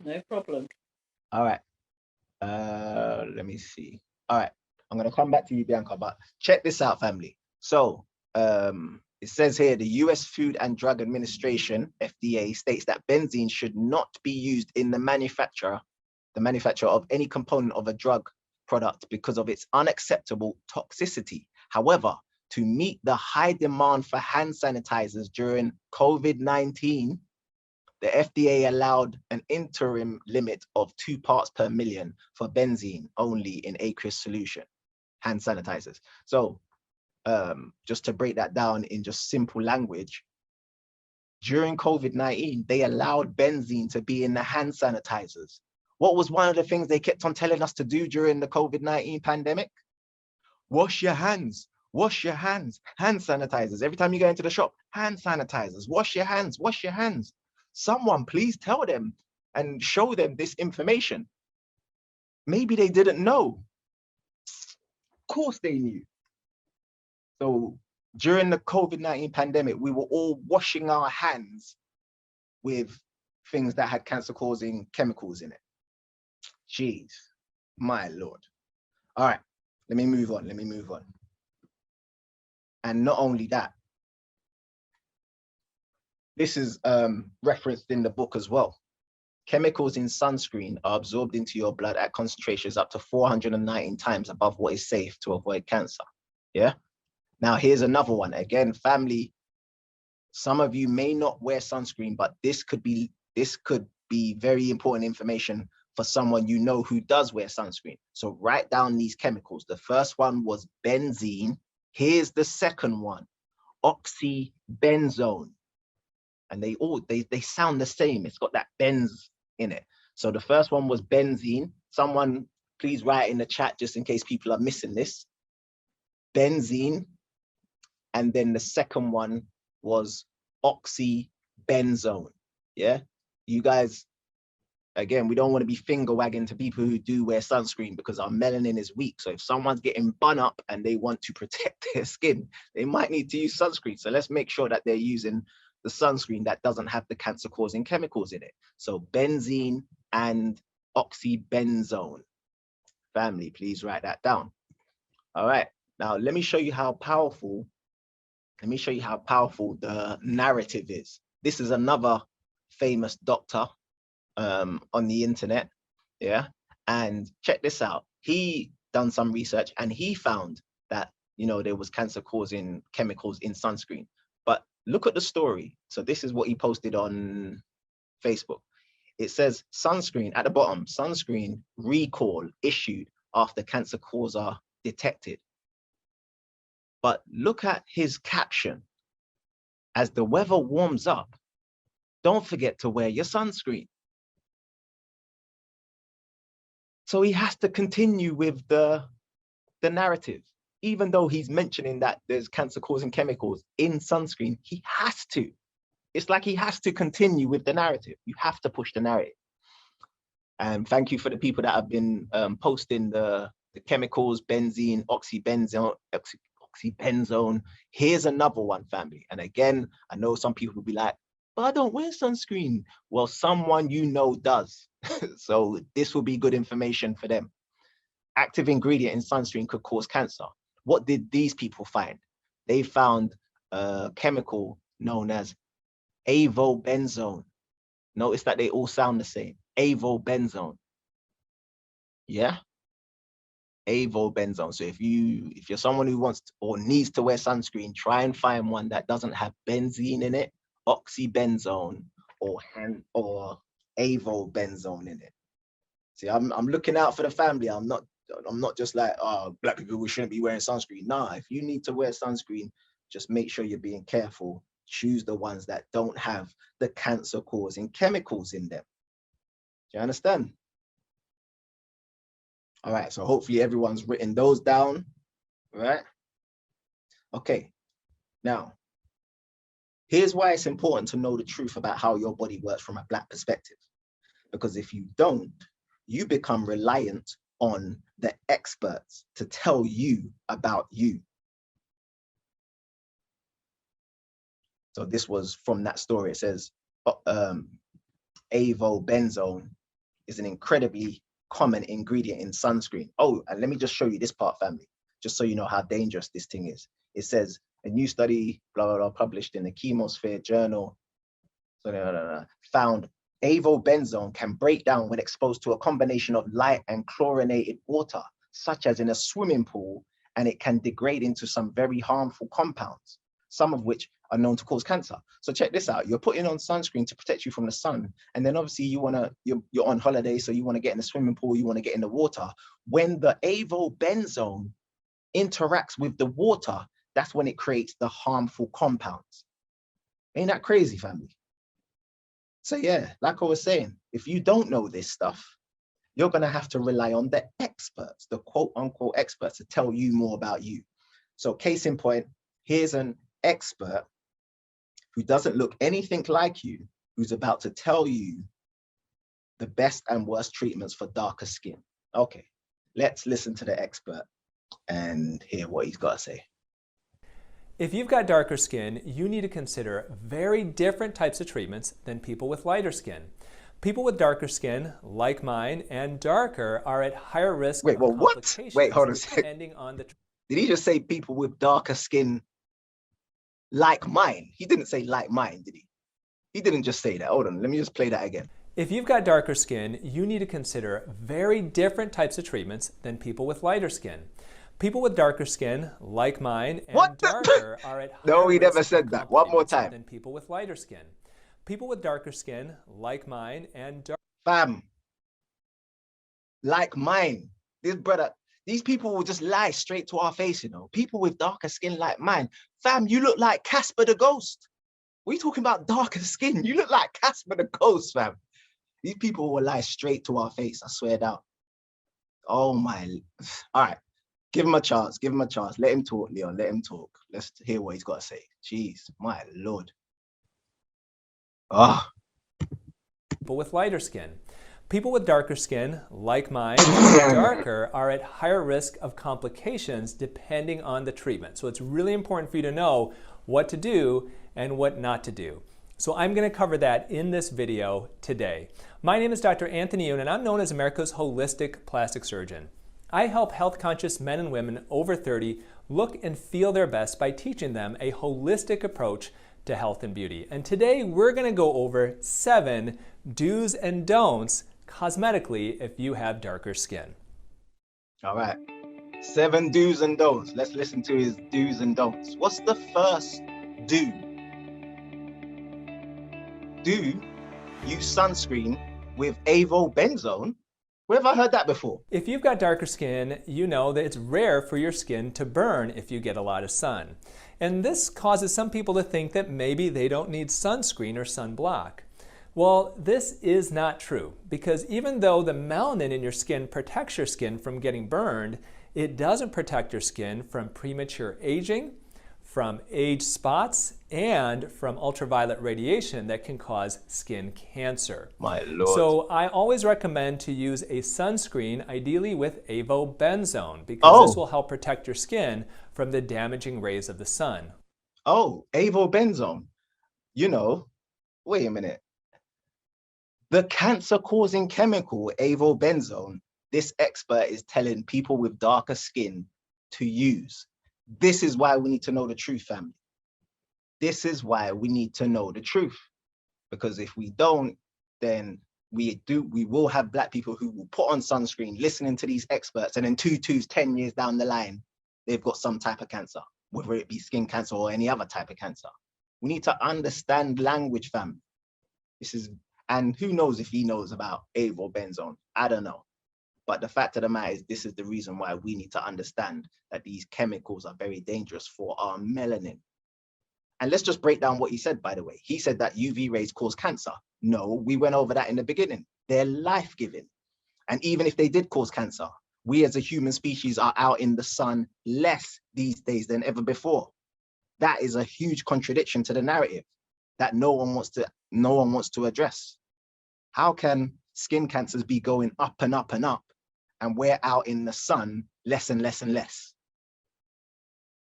No problem. All right. Let me see. All right. I'm going to come back to you, Bianca, but check this out, family. So it says here, the US Food and Drug Administration, FDA, states that benzene should not be used in the manufacture of any component of a drug product because of its unacceptable toxicity. However, to meet the high demand for hand sanitizers during COVID-19, the FDA allowed an interim limit of 2 parts per million for benzene only in aqueous solution, hand sanitizers. So just to break that down in just simple language, during COVID-19, they allowed benzene to be in the hand sanitizers. What was one of the things they kept on telling us to do during the COVID-19 pandemic? Wash your hands, hand sanitizers. Every time you go into the shop, hand sanitizers, wash your hands, wash your hands. Someone please tell them and show them this information. Maybe they didn't know. Of course they knew. So during the COVID-19 pandemic, we were all washing our hands with things that had cancer-causing chemicals in it. Jeez, my Lord. All right, let me move on. And not only that, this is referenced in the book as well. Chemicals in sunscreen are absorbed into your blood at concentrations up to 419 times above what is safe to avoid cancer. Yeah. Now here's another one. Again, family, some of you may not wear sunscreen, but this could be very important information for someone you know who does wear sunscreen. So write down these chemicals. The first one was benzene. Here's the second one, oxybenzone. And they sound the same. It's got that benz in it. So the first one was benzene. Someone please write in the chat just in case people are missing this. Benzene. And then the second one was oxybenzone. Yeah, you guys, again, we don't want to be finger wagging to people who do wear sunscreen because our melanin is weak. So if someone's getting bun up and they want to protect their skin, they might need to use sunscreen. So let's make sure that they're using the sunscreen that doesn't have the cancer-causing chemicals in it. So benzene and oxybenzone. Family, please write that down. All right, now let me show you how powerful the narrative is. This is another famous doctor on the internet, yeah? And check this out. He done some research and he found that, you know, there was cancer-causing chemicals in sunscreen. But look at the story. So this is what he posted on Facebook. It says sunscreen at the bottom, sunscreen recall issued after cancer causer detected. But look at his caption. As the weather warms up, don't forget to wear your sunscreen. So he has to continue with the narrative. Even though he's mentioning that there's cancer-causing chemicals in sunscreen, he has to. It's like he has to continue with the narrative. You have to push the narrative. And thank you for the people that have been posting the chemicals, benzene, oxybenzone. Here's another one, family. And again, I know some people will be like, but I don't wear sunscreen. Well, someone you know does. So this will be good information for them. Active ingredient in sunscreen could cause cancer. What did these people find? They found a chemical known as avobenzone. Notice that they all sound the same. Avobenzone. Yeah. Avobenzone. So if you're someone who wants to, or needs to wear sunscreen, try and find one that doesn't have benzene in it, oxybenzone, or avobenzone in it. See, I'm looking out for the family. I'm not just like, oh, black people, we shouldn't be wearing sunscreen. Nah, if you need to wear sunscreen, just make sure you're being careful. Choose the ones that don't have the cancer-causing chemicals in them. Do you understand? All right, so hopefully everyone's written those down, right? Okay, now, here's why it's important to know the truth about how your body works from a black perspective. Because if you don't, you become reliant on the experts to tell you about you. So this was from that story. It says avobenzone is an incredibly common ingredient in sunscreen. Oh, and let me just show you this part, family, just so you know how dangerous this thing is. It says a new study, blah, blah, blah, published in the Chemosphere Journal, found avobenzone can break down when exposed to a combination of light and chlorinated water, such as in a swimming pool, and it can degrade into some very harmful compounds, some of which are known to cause cancer. So check this out. You're putting on sunscreen to protect you from the sun. And then obviously you're on holiday, so you want to get in the swimming pool, you want to get in the water. When the avobenzone interacts with the water, that's when it creates the harmful compounds. Ain't that crazy, family? So yeah, like I was saying, if you don't know this stuff, you're going to have to rely on the experts, the quote unquote experts, to tell you more about you. So case in point, here's an expert who doesn't look anything like you, who's about to tell you the best and worst treatments for darker skin. Okay, let's listen to the expert and hear what he's got to say. If you've got darker skin, you need to consider very different types of treatments than people with lighter skin. People with darker skin, like mine, and darker are at higher risk of complications. Wait, hold on a second. Depending on the Did he just say people with darker skin like mine? He didn't say like mine, did he? He didn't just say that. Hold on, let me just play that again. If you've got darker skin, you need to consider very different types of treatments than people with lighter skin. People with darker skin, like mine, and darker are at higher No, he never risk said of that. One more complications time. than people with lighter skin. People with darker skin, like mine, and darker. Fam, like mine. This brother, these people will just lie straight to our face, you know. People with darker skin like mine. Fam, you look like Casper the Ghost. What are you talking about darker skin? You look like Casper the Ghost, fam. These people will lie straight to our face, I swear down. Oh my. All right. Give him a chance. Give him a chance. Let him talk, Leon. Let him talk. Let's hear what he's got to say. Jeez, my Lord. Ah. People with lighter skin. People with darker skin, like mine, and darker, are at higher risk of complications depending on the treatment. So it's really important for you to know what to do and what not to do. So I'm going to cover that in this video today. My name is Dr. Anthony Yoon, and I'm known as America's holistic plastic surgeon. I help health-conscious men and women over 30 look and feel their best by teaching them a holistic approach to health and beauty. And today we're going to go over 7 do's and don'ts cosmetically if you have darker skin. All right. 7 do's and don'ts. Let's listen to his do's and don'ts. What's the first do? Do use sunscreen with avobenzone? Where have I heard that before? If you've got darker skin, you know that it's rare for your skin to burn if you get a lot of sun. And this causes some people to think that maybe they don't need sunscreen or sunblock. Well, this is not true, because even though the melanin in your skin protects your skin from getting burned, it doesn't protect your skin from premature aging, from age spots, and from ultraviolet radiation that can cause skin cancer. My Lord. So I always recommend to use a sunscreen, ideally with avobenzone, because this will help protect your skin from the damaging rays of the sun. Oh, avobenzone. You know, wait a minute. The cancer-causing chemical avobenzone, this expert is telling people with darker skin to use. This is why we need to know the truth, family. This is why we need to know the truth. Because if we don't, then we will have black people who will put on sunscreen, listening to these experts, and in 10 years down the line, they've got some type of cancer, whether it be skin cancer or any other type of cancer. We need to understand language, fam. And who knows if he knows about avobenzone? I don't know. But the fact of the matter is, this is the reason why we need to understand that these chemicals are very dangerous for our melanin. And let's just break down what he said, by the way. He said that UV rays cause cancer. No, we went over that in the beginning. They're life-giving. And even if they did cause cancer, we as a human species are out in the sun less these days than ever before. That is a huge contradiction to the narrative that no one wants to address. How can skin cancers be going up and up and up, and we're out in the sun less and less and less?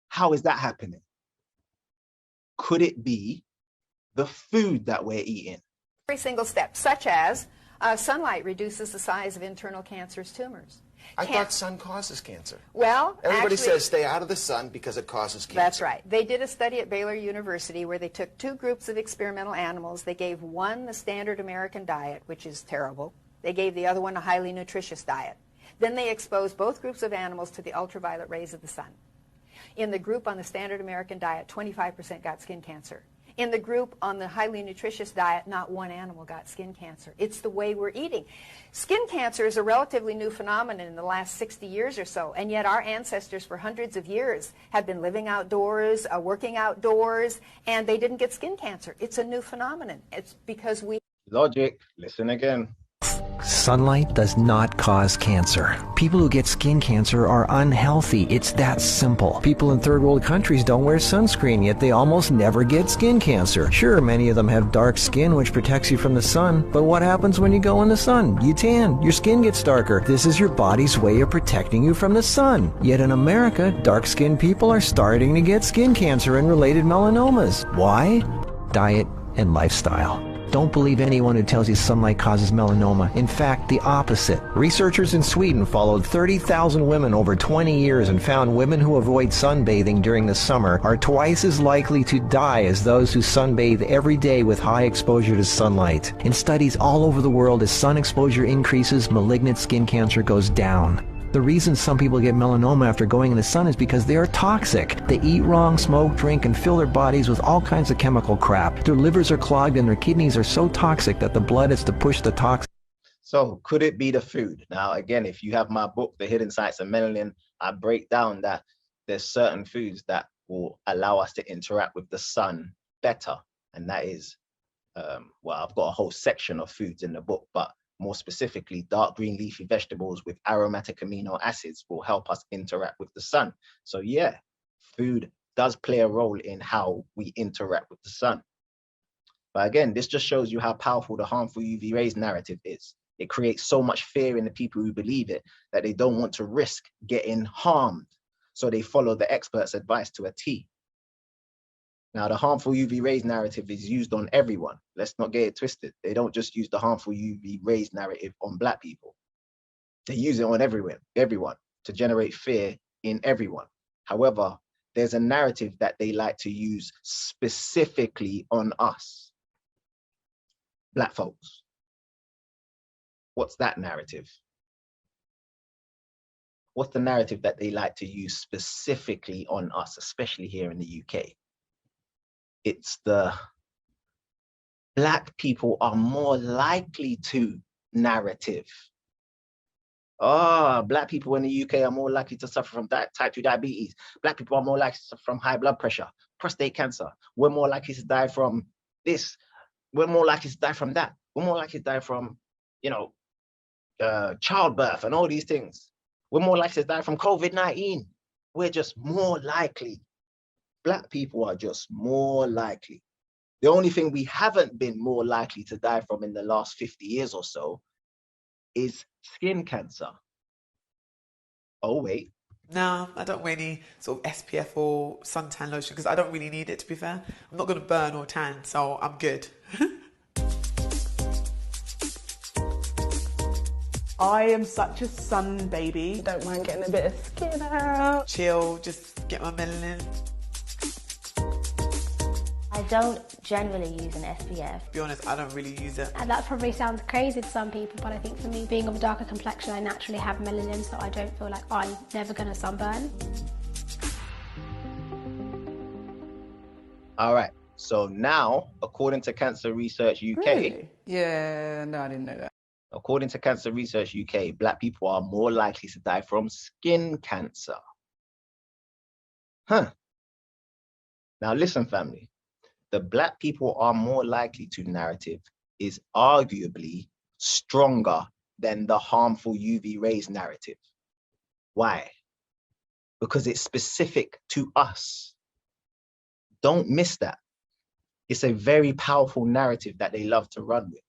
How is that happening? Could it be the food that we're eating? Every single step, such as Sunlight reduces the size of internal cancerous tumors. I thought sun causes cancer. Well, everybody actually, says stay out of the sun because it causes cancer. That's right. They did a study at Baylor University where they took 2 groups of experimental animals. They gave one the standard American diet, which is terrible. They gave the other one a highly nutritious diet. Then they exposed both groups of animals to the ultraviolet rays of the sun. In the group on the standard American diet, 25% got skin cancer. In the group on the highly nutritious diet, not one animal got skin cancer. It's the way we're eating. Skin cancer is a relatively new phenomenon in the last 60 years or so, and yet our ancestors for hundreds of years have been living outdoors, working outdoors, and they didn't get skin cancer. It's a new phenomenon. It's because we... Logic, listen again. Sunlight does not cause cancer. People who get skin cancer are unhealthy. It's that simple. People in third world countries don't wear sunscreen, yet they almost never get skin cancer. Sure, many of them have dark skin, which protects you from the sun, but what happens when you go in the sun? You tan. Your skin gets darker. This is your body's way of protecting you from the sun. Yet in America, dark-skinned people are starting to get skin cancer and related melanomas. Why? Diet and lifestyle. Don't believe anyone who tells you sunlight causes melanoma. In fact, the opposite. Researchers in Sweden followed 30,000 women over 20 years and found women who avoid sunbathing during the summer are twice as likely to die as those who sunbathe every day with high exposure to sunlight. In studies all over the world, as sun exposure increases, malignant skin cancer goes down. The reason some people get melanoma after going in the sun is because they are toxic. They eat wrong, smoke, drink, and fill their bodies with all kinds of chemical crap. Their livers are clogged and their kidneys are so toxic that the blood has to push the toxin. So could it be the food? Now, again, if you have my book, The Hidden Sites of Melanin, I break down that there's certain foods that will allow us to interact with the sun better. And that is, well, I've got a whole section of foods in the book, but more specifically, dark green leafy vegetables with aromatic amino acids will help us interact with the sun. So yeah, food does play a role in how we interact with the sun. But again, this just shows you how powerful the harmful UV rays narrative is. It creates so much fear in the people who believe it that they don't want to risk getting harmed. So they follow the expert's advice to a T. Now, the harmful UV rays narrative is used on everyone. Let's not get it twisted. They don't just use the harmful UV rays narrative on Black people. They use it on everyone to generate fear in everyone. However, there's a narrative that they like to use specifically on us, Black folks. What's that narrative? What's the narrative that they like to use specifically on us, especially here in the UK? It's the Black people are more likely to narrative. Oh, Black people in the UK are more likely to suffer from type 2 diabetes. Black people are more likely to suffer from high blood pressure, prostate cancer. We're more likely to die from this. We're more likely to die from that. We're more likely to die from, you know, childbirth and all these things. We're more likely to die from COVID-19. We're just more likely. Black people are just more likely. The only thing we haven't been more likely to die from in the last 50 years or so is skin cancer. Oh, wait. No, I don't wear any sort of SPF or suntan lotion because I don't really need it, to be fair. I'm not going to burn or tan, so I'm good. I am such a sun baby. Don't mind getting a bit of skin out. Chill, just get my melanin. I don't generally use an SPF. To be honest, I don't really use it. And that probably sounds crazy to some people, but I think for me, being of a darker complexion, I naturally have melanin, so I don't feel like I'm never going to sunburn. All right. So now, according to Cancer Research UK, Really? Yeah, no, I didn't know that. According to Cancer Research UK, Black people are more likely to die from skin cancer. Huh. Now listen, family. The Black people are more likely to narrative is arguably stronger than the harmful UV rays narrative. Why? Because it's specific to us. Don't miss that. It's a very powerful narrative that they love to run with.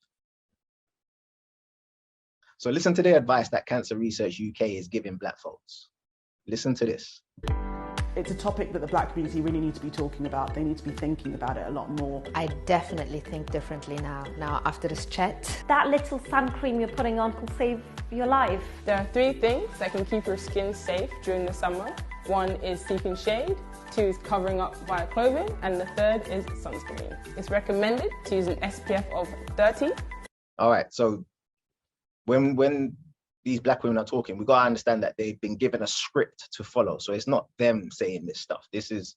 So listen to the advice that Cancer Research UK is giving Black folks. Listen to this. It's a topic that the black community really need to be talking about. They need to be thinking about it a lot more. I definitely think differently now after this chat. That little sun cream you're putting on can save your life. There are 3 things that can keep your skin safe during the summer. 1 is seeking shade, 2 is covering up via clothing, and the 3rd is sunscreen. It's recommended to use an SPF of 30. All right, so when these black women are talking, we gotta understand that they've been given a script to follow. So it's not them saying this stuff. This is,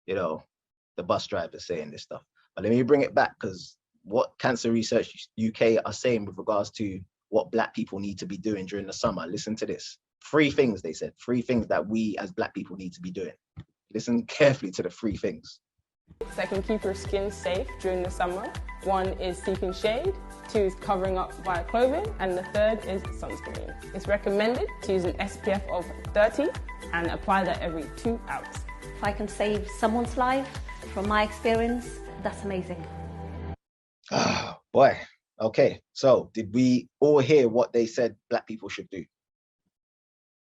you know, the bus drivers saying this stuff. But let me bring it back, because what Cancer Research UK are saying with regards to what black people need to be doing during the summer. Listen to this. 3 things, they said. 3 things that we as black people need to be doing. Listen carefully to the 3 things. That can keep your skin safe during the summer. 1 is seeking shade, 2 is covering up via clothing, and the 3rd is sunscreen. It's recommended to use an SPF of 30 and apply that every 2 hours. If I can save someone's life, from my experience, that's amazing. Oh, boy. Okay, so did we all hear what they said black people should do?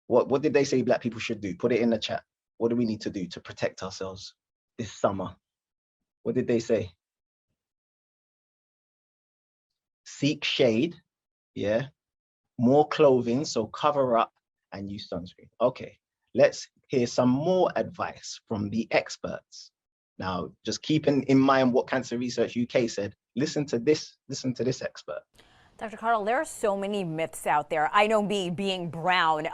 What did they say black people should do? Put it in the chat. What do we need to do to protect ourselves this summer? What did they say? Seek shade, yeah. More clothing, so cover up and use sunscreen. Okay, let's hear some more advice from the experts. Now, just keeping in mind what Cancer Research UK said, listen to this expert. Dr. Carl, there are so many myths out there. I know me being brown,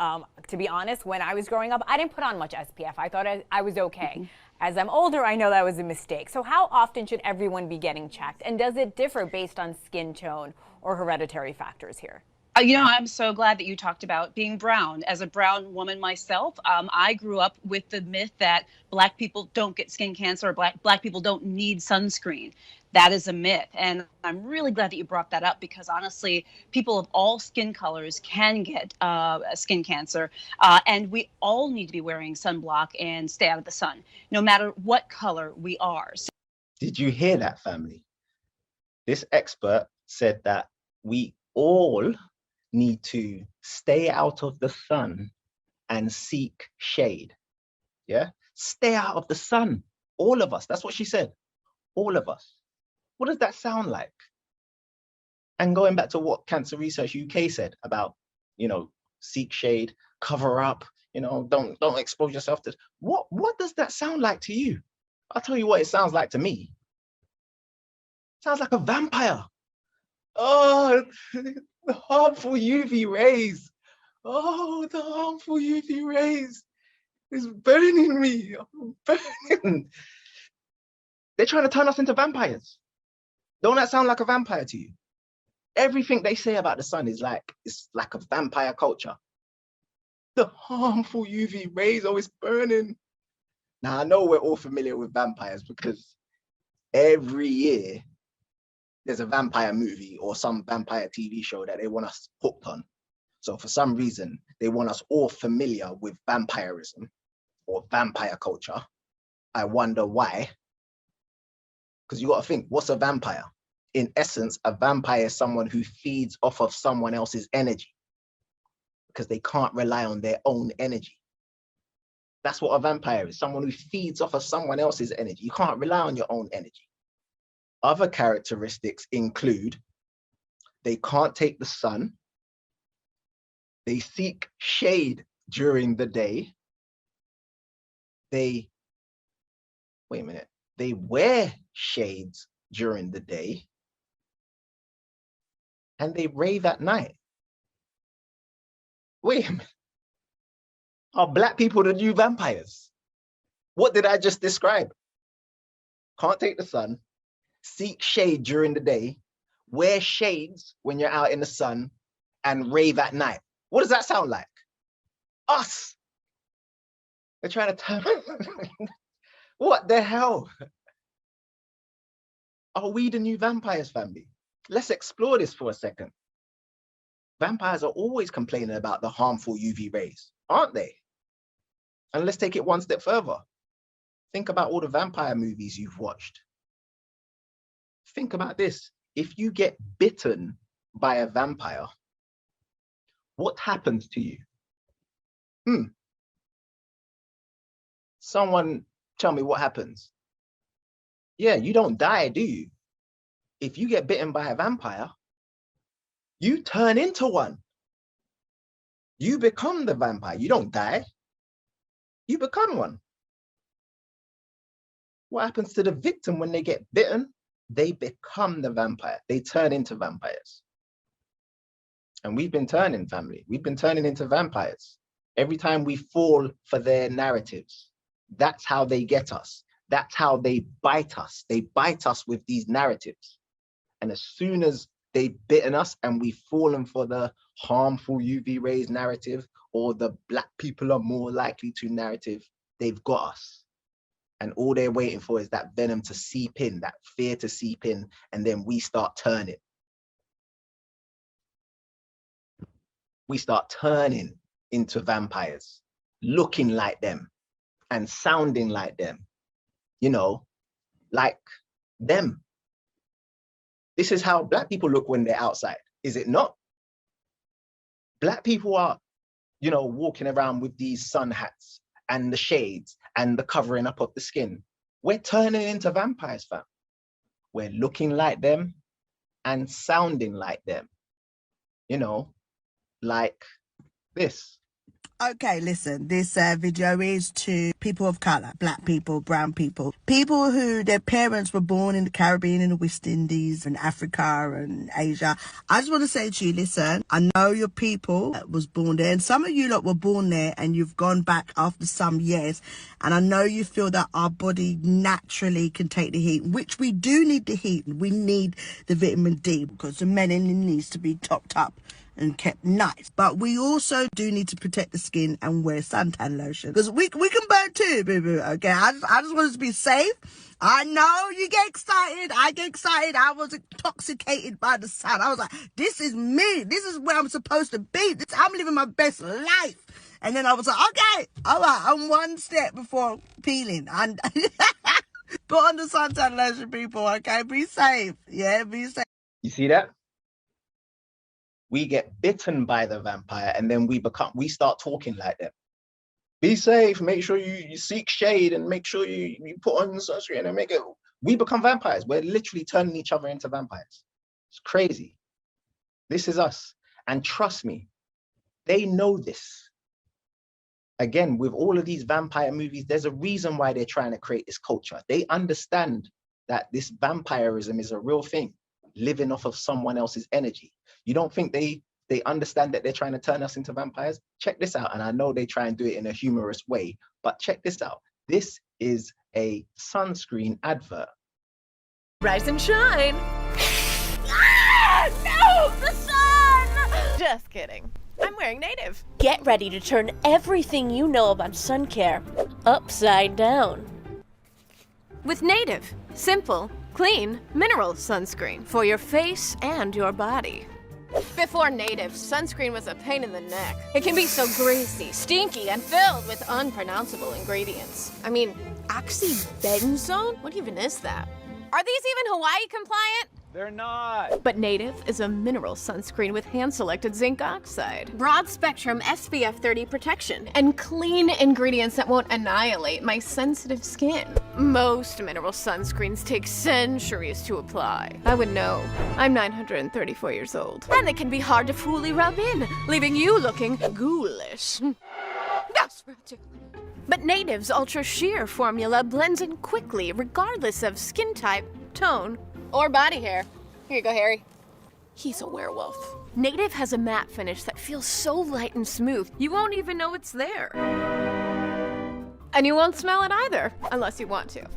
to be honest, when I was growing up, I didn't put on much SPF. I thought I was okay. As I'm older, I know that was a mistake. So how often should everyone be getting checked? And does it differ based on skin tone or hereditary factors here? You know, I'm so glad that you talked about being brown. As a brown woman myself, I grew up with the myth that black people don't get skin cancer or black people don't need sunscreen. That is a myth. And I'm really glad that you brought that up, because honestly, people of all skin colors can get skin cancer. And we all need to be wearing sunblock and stay out of the sun, no matter what color we are. Did you hear that, family? This expert said that we all need to stay out of the sun and seek shade. Yeah, stay out of the sun. All of us. That's what she said. All of us. What does that sound like? And going back to what Cancer Research UK said about, you know, seek shade, cover up, you know, don't expose yourself to. What does that sound like to you? I'll tell you what it sounds like to me. It sounds like a vampire. Oh, the harmful UV rays. Oh, the harmful UV rays is burning me. I'm burning. They're trying to turn us into vampires. Don't that sound like a vampire to you? Everything they say about the sun is like, it's like a vampire culture. The harmful UV rays always burning. Now, I know we're all familiar with vampires because every year there's a vampire movie or some vampire TV show that they want us hooked on. So for some reason, they want us all familiar with vampirism or vampire culture. I wonder why. Because you got to think, what's a vampire? In essence, a vampire is someone who feeds off of someone else's energy because they can't rely on their own energy. That's what a vampire is, someone who feeds off of someone else's energy. You can't rely on your own energy. Other characteristics include they can't take the sun, they seek shade during the day, they wear shades during the day, and they rave at night. Wait a minute. Are black people the new vampires? What did I just describe? Can't take the sun, seek shade during the day, wear shades when you're out in the sun, and rave at night. What does that sound like? Us. They're trying to turn. What the hell? Are we the new vampires, family? Let's explore this for a second. Vampires are always complaining about the harmful UV rays, aren't they? And let's take it one step further. Think about all the vampire movies you've watched. Think about this. If you get bitten by a vampire, what happens to you? Someone tell me what happens. Yeah, you don't die, do you? If you get bitten by a vampire, you turn into one. You become the vampire. You don't die. You become one. What happens to the victim when they get bitten? They become the vampire. They turn into vampires. And we've been turning, family. We've been turning into vampires. Every time we fall for their narratives, that's how they get us. That's how they bite us. They bite us with these narratives. And as soon as they've bitten us and we've fallen for the harmful UV rays narrative or the black people are more likely to narrative, they've got us. And all they're waiting for is that venom to seep in, that fear to seep in, and then we start turning. We start turning into vampires, looking like them and sounding like them, you know, like them. This is how black people look when they're outside, is it not? Black people are, you know, walking around with these sun hats and the shades and the covering up of the skin. We're turning into vampires, fam. We're looking like them and sounding like them, you know, like this. Okay, listen, this video is to people of colour, black people, brown people, people who their parents were born in the Caribbean and the West Indies and Africa and Asia. I just want to say to you, listen, I know your people was born there and some of you lot were born there and you've gone back after some years. And I know you feel that our body naturally can take the heat, which we do need the heat. We need the vitamin D because the melanin needs to be topped up and kept nice. But we also do need to protect the skin and wear suntan lotion because we can burn too, boo-boo, okay? I just want us to be safe. I know you get excited. I get excited. I was intoxicated by the sun. I was like, this is me. This is where I'm supposed to be. I'm living my best life. And then I was like, okay, all right, I'm one step before peeling. And put on the suntan lotion, people, okay? Be safe. Yeah, be safe. You see that? We get bitten by the vampire and then we start talking like them. Be safe, make sure you seek shade and make sure you put on sunscreen and make it. We become vampires. We're literally turning each other into vampires. It's crazy. This is us. And trust me, they know this. Again, with all of these vampire movies, there's a reason why they're trying to create this culture. They understand that this vampirism is a real thing, living off of someone else's energy. You don't think they understand that they're trying to turn us into vampires? Check this out. And I know they try and do it in a humorous way, but check this out. This is a sunscreen advert. Rise and shine. Ah, no, the sun! Just kidding. I'm wearing Native. Get ready to turn everything you know about sun care upside down. With Native, simple, clean, mineral sunscreen for your face and your body. Before Native, sunscreen was a pain in the neck. It can be so greasy, stinky, and filled with unpronounceable ingredients. I mean, oxybenzone? What even is that? Are these even Hawaii compliant? They're not. But Native is a mineral sunscreen with hand-selected zinc oxide, broad-spectrum SPF 30 protection, and clean ingredients that won't annihilate my sensitive skin. Most mineral sunscreens take centuries to apply. I would know. I'm 934 years old. And they can be hard to fully rub in, leaving you looking ghoulish. But Native's Ultra Sheer formula blends in quickly, regardless of skin type, tone, or body hair. Here you go, Harry. He's a werewolf. Native has a matte finish that feels so light and smooth, you won't even know it's there. And you won't smell it either, unless you want to.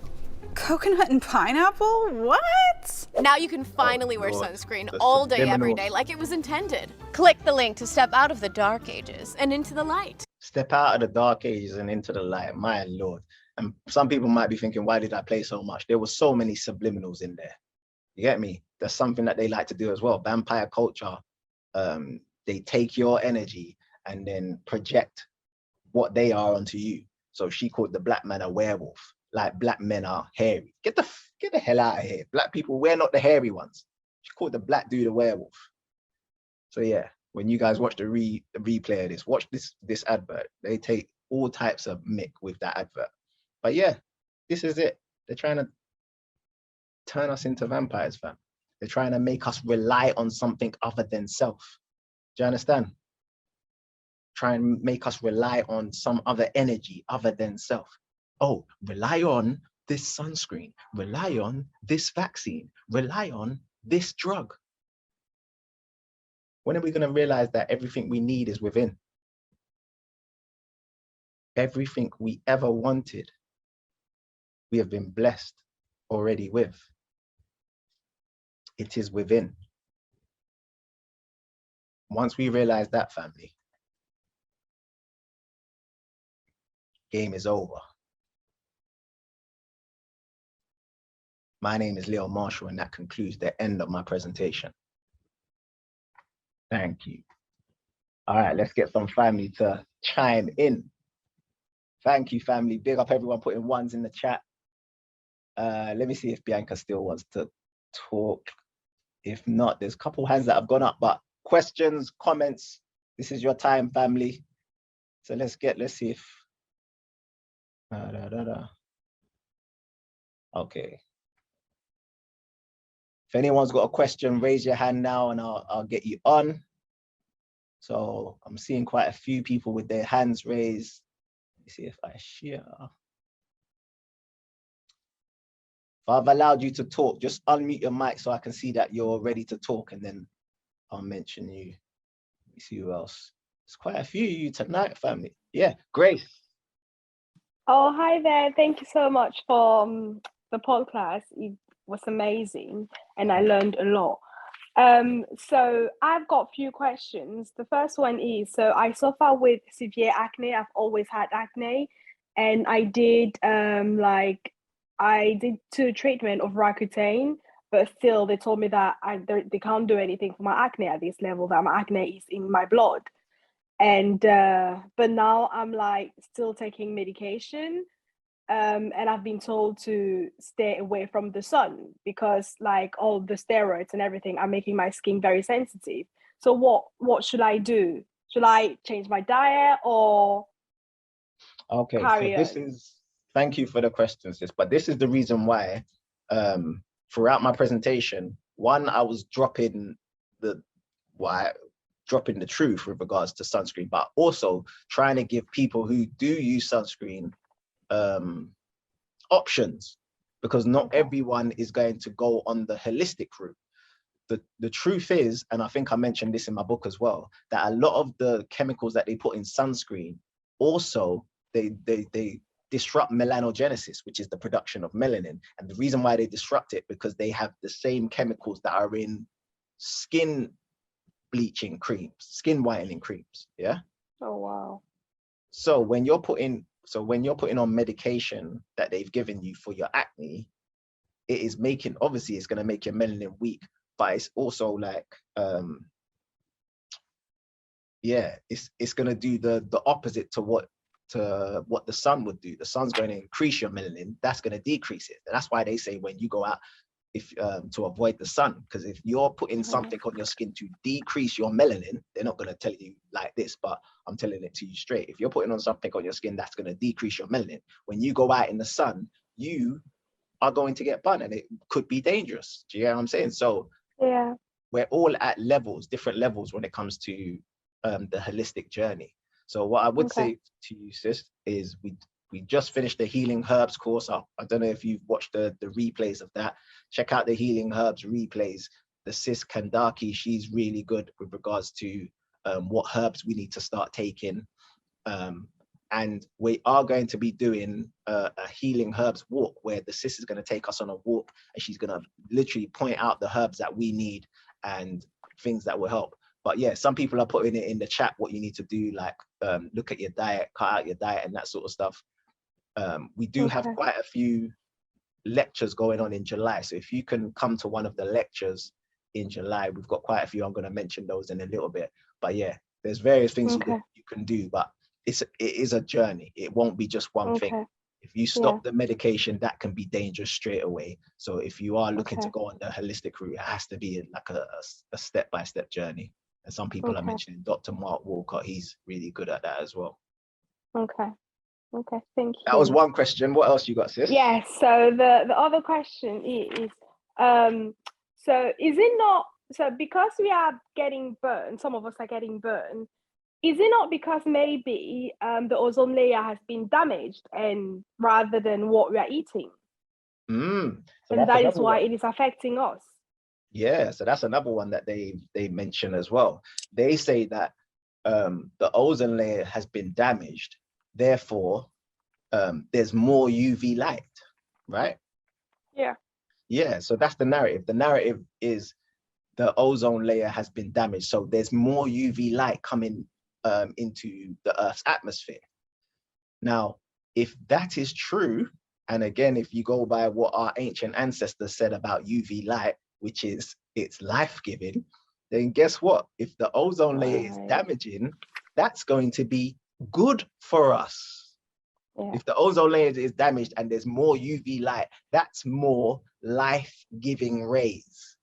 Coconut and pineapple? What? Now you can finally wear sunscreen all day, every day, like it was intended. Click the link to step out of the dark ages and into the light. Step out of the dark ages and into the light, my Lord. And some people might be thinking, why did I play so much? There were so many subliminals in there. You get me? That's something that they like to do as well. Vampire culture, they take your energy and then project what they are onto you. So she called the black man a werewolf, like black men are hairy. Get the hell out of here. Black people, we're not the hairy ones. She called the black dude a werewolf. So yeah, when you guys watch the replay of this, watch this advert. They take all types of mick with that advert. But yeah, this is it. They're trying to turn us into vampires, fam. They're trying to make us rely on something other than self. Do you understand? Try and make us rely on some other energy other than self. Oh, rely on this sunscreen, rely on this vaccine, rely on this drug. When are we going to realize that everything we need is within? Everything we ever wanted, we have been blessed already with. It is within. Once we realize that, family, game is over. My name is Leo Marshall, and that concludes the end of my presentation. Thank you. All right, let's get some family to chime in. Thank you, family. Big up everyone putting ones in the chat. Let me see if Bianca still wants to talk. If not, there's a couple hands that have gone up, but questions, comments, this is your time, family. So let's see if, okay. If anyone's got a question, raise your hand now and I'll get you on. So I'm seeing quite a few people with their hands raised. Let me see if I share. If I've allowed you to talk, just unmute your mic so I can see that you're ready to talk, and then I'll mention you. Let me see who else. There's quite a few of you tonight, family. Yeah, Grace. Oh, hi there. Thank you so much for the podcast. It was amazing and I learned a lot. So I've got a few questions. The first one is, so I suffer with severe acne. I've always had acne, and I did I did 2 treatments of Roaccutane, but still they told me that they can't do anything for my acne at this level, that my acne is in my blood. And but now I'm like still taking medication, and I've been told to stay away from the sun because like all the steroids and everything are making my skin very sensitive. So what should I do? Should I change my diet or Okay, so this is, thank you for the questions, sis, but this is the reason why throughout my presentation, one, I was dropping the truth with regards to sunscreen, but also trying to give people who do use sunscreen options, because not everyone is going to go on the holistic route. The truth is, and I think I mentioned this in my book as well, that a lot of the chemicals that they put in sunscreen also they disrupt melanogenesis, which is the production of melanin. And the reason why they disrupt it, because they have the same chemicals that are in skin bleaching creams, skin whitening creams. Yeah. Oh wow. So when you're putting on medication that they've given you for your acne, it is making, obviously it's going to make your melanin weak, but it's also like it's going to do the opposite to what the sun would do. The sun's going to increase your melanin, that's going to decrease it. And that's why they say when you go out, if to avoid the sun, because if you're putting something on your skin to decrease your melanin, they're not going to tell you like this, but I'm telling it to you straight. If you're putting on something on your skin that's going to decrease your melanin, when you go out in the sun, you are going to get burned, and it could be dangerous. Do you get what I'm saying? So yeah, we're all at levels, different levels when it comes to the holistic journey. So what I would say to you, sis, is we just finished the Healing Herbs course. I don't know if you've watched the replays of that. Check out the Healing Herbs replays. The sis Kandaki, she's really good with regards to what herbs we need to start taking. And we are going to be doing a Healing Herbs walk, where the sis is going to take us on a walk, and she's going to literally point out the herbs that we need and things that will help. But yeah, some people are putting it in the chat what you need to do, like look at your diet, cut out your diet and that sort of stuff. We do have quite a few lectures going on in July. So if you can come to one of the lectures in July, we've got quite a few. I'm going to mention those in a little bit. But yeah, there's various things you can do, but it is a journey. It won't be just one thing. If you stop the medication, that can be dangerous straight away. So if you are looking to go on the holistic route, it has to be like a step-by-step journey. And some people are mentioning Dr. Mark Walcott. He's really good at that as well. Okay. Okay, thank you. That was one question. What else you got, sis? Yes. So the other question is, so is it not, so because we are getting burned, some of us are getting burned, is it not because maybe the ozone layer has been damaged and rather than what we are eating? So and that is why it is affecting us. Yeah, so that's another one that they mention as well. They say that the ozone layer has been damaged, therefore there's more UV light, right? Yeah, so that's the narrative. The narrative is the ozone layer has been damaged, so there's more UV light coming into the Earth's atmosphere. Now, if that is true, and again, if you go by what our ancient ancestors said about UV light, which is it's life-giving, then guess what? If the ozone layer is damaging, that's going to be good for us. If the ozone layer is damaged and there's more UV light, that's more life-giving rays.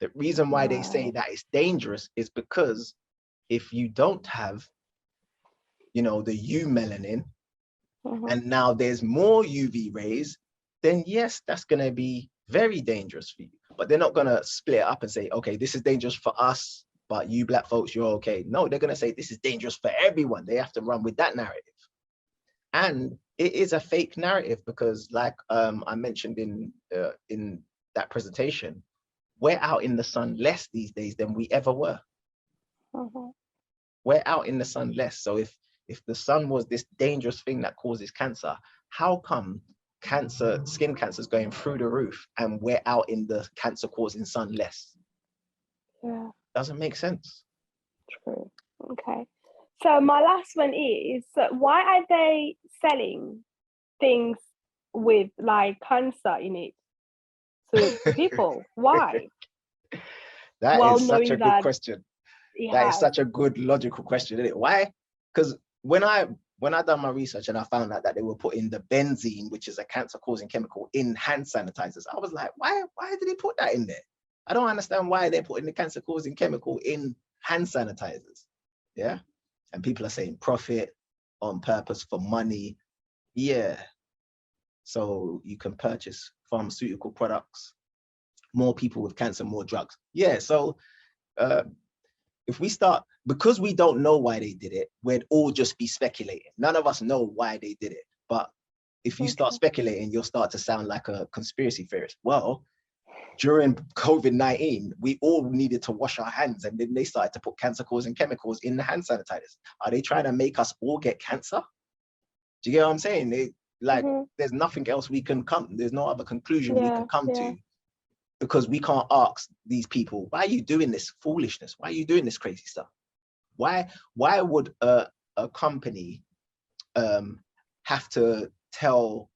The reason why they say that it's dangerous is because if you don't have, you know, the U melanin, and now there's more UV rays, then yes, that's going to be very dangerous for you. But they're not going to split it up and say, okay, this is dangerous for us, but you black folks, you're okay. No, they're going to say this is dangerous for everyone. They have to run with that narrative. And it is a fake narrative because, like I mentioned in that presentation, we're out in the sun less these days than we ever were. We're out in the sun less. So if the sun was this dangerous thing that causes cancer, how come skin cancer is going through the roof and we're out in the cancer causing sun less? Yeah. Doesn't make sense. True. Okay. So my last one is, why are they selling things with like cancer in it to people? Why? That is such a good question. That is such a good logical question, isn't it? Why? Because when I done my research and I found out that they were putting the benzene, which is a cancer-causing chemical, in hand sanitizers, I was like, why did they put that in there? I don't understand why they're putting the cancer-causing chemical in hand sanitizers. Yeah. And people are saying profit, on purpose, for money. Yeah. So you can purchase pharmaceutical products, more people with cancer, more drugs. Yeah. So if we start, because we don't know why they did it, we'd all just be speculating. None of us know why they did it. But if you start speculating, you'll start to sound like a conspiracy theorist. Well, during COVID-19, we all needed to wash our hands, and then they started to put cancer-causing chemicals in the hand sanitizers. Are they trying to make us all get cancer? Do you get what I'm saying? There's nothing else we can there's no other conclusion we can come to, because we can't ask these people, why are you doing this foolishness? Why are you doing this crazy stuff? Why would a company have to tell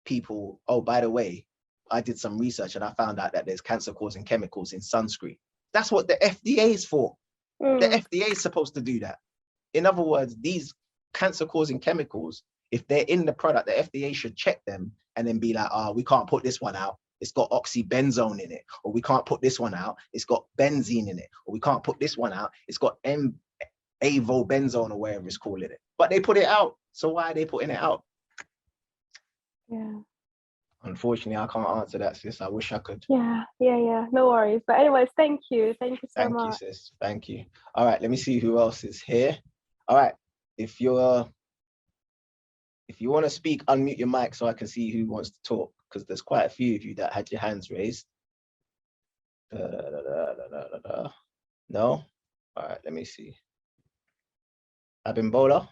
people, oh, by the way, I did some research and I found out that there's cancer-causing chemicals in sunscreen? That's what the FDA is for. The FDA is supposed to do that. In other words, these cancer-causing chemicals, if they're in the product, the FDA should check them and then be like, we can't put this one out. It's got oxybenzone in it. Or we can't put this one out. It's got benzene in it. Or we can't put this one out. It's got avobenzone or whatever it's calling it. But they put it out. So why are they putting it out? Yeah. Unfortunately, I can't answer that, sis. I wish I could. Yeah. No worries. But anyways, thank you. Thank you so much. Thank you, sis. Thank you. All right, let me see who else is here. All right, if you want to speak, unmute your mic so I can see who wants to talk, because there's quite a few of you that had your hands raised. No? All right, let me see. Abimbola?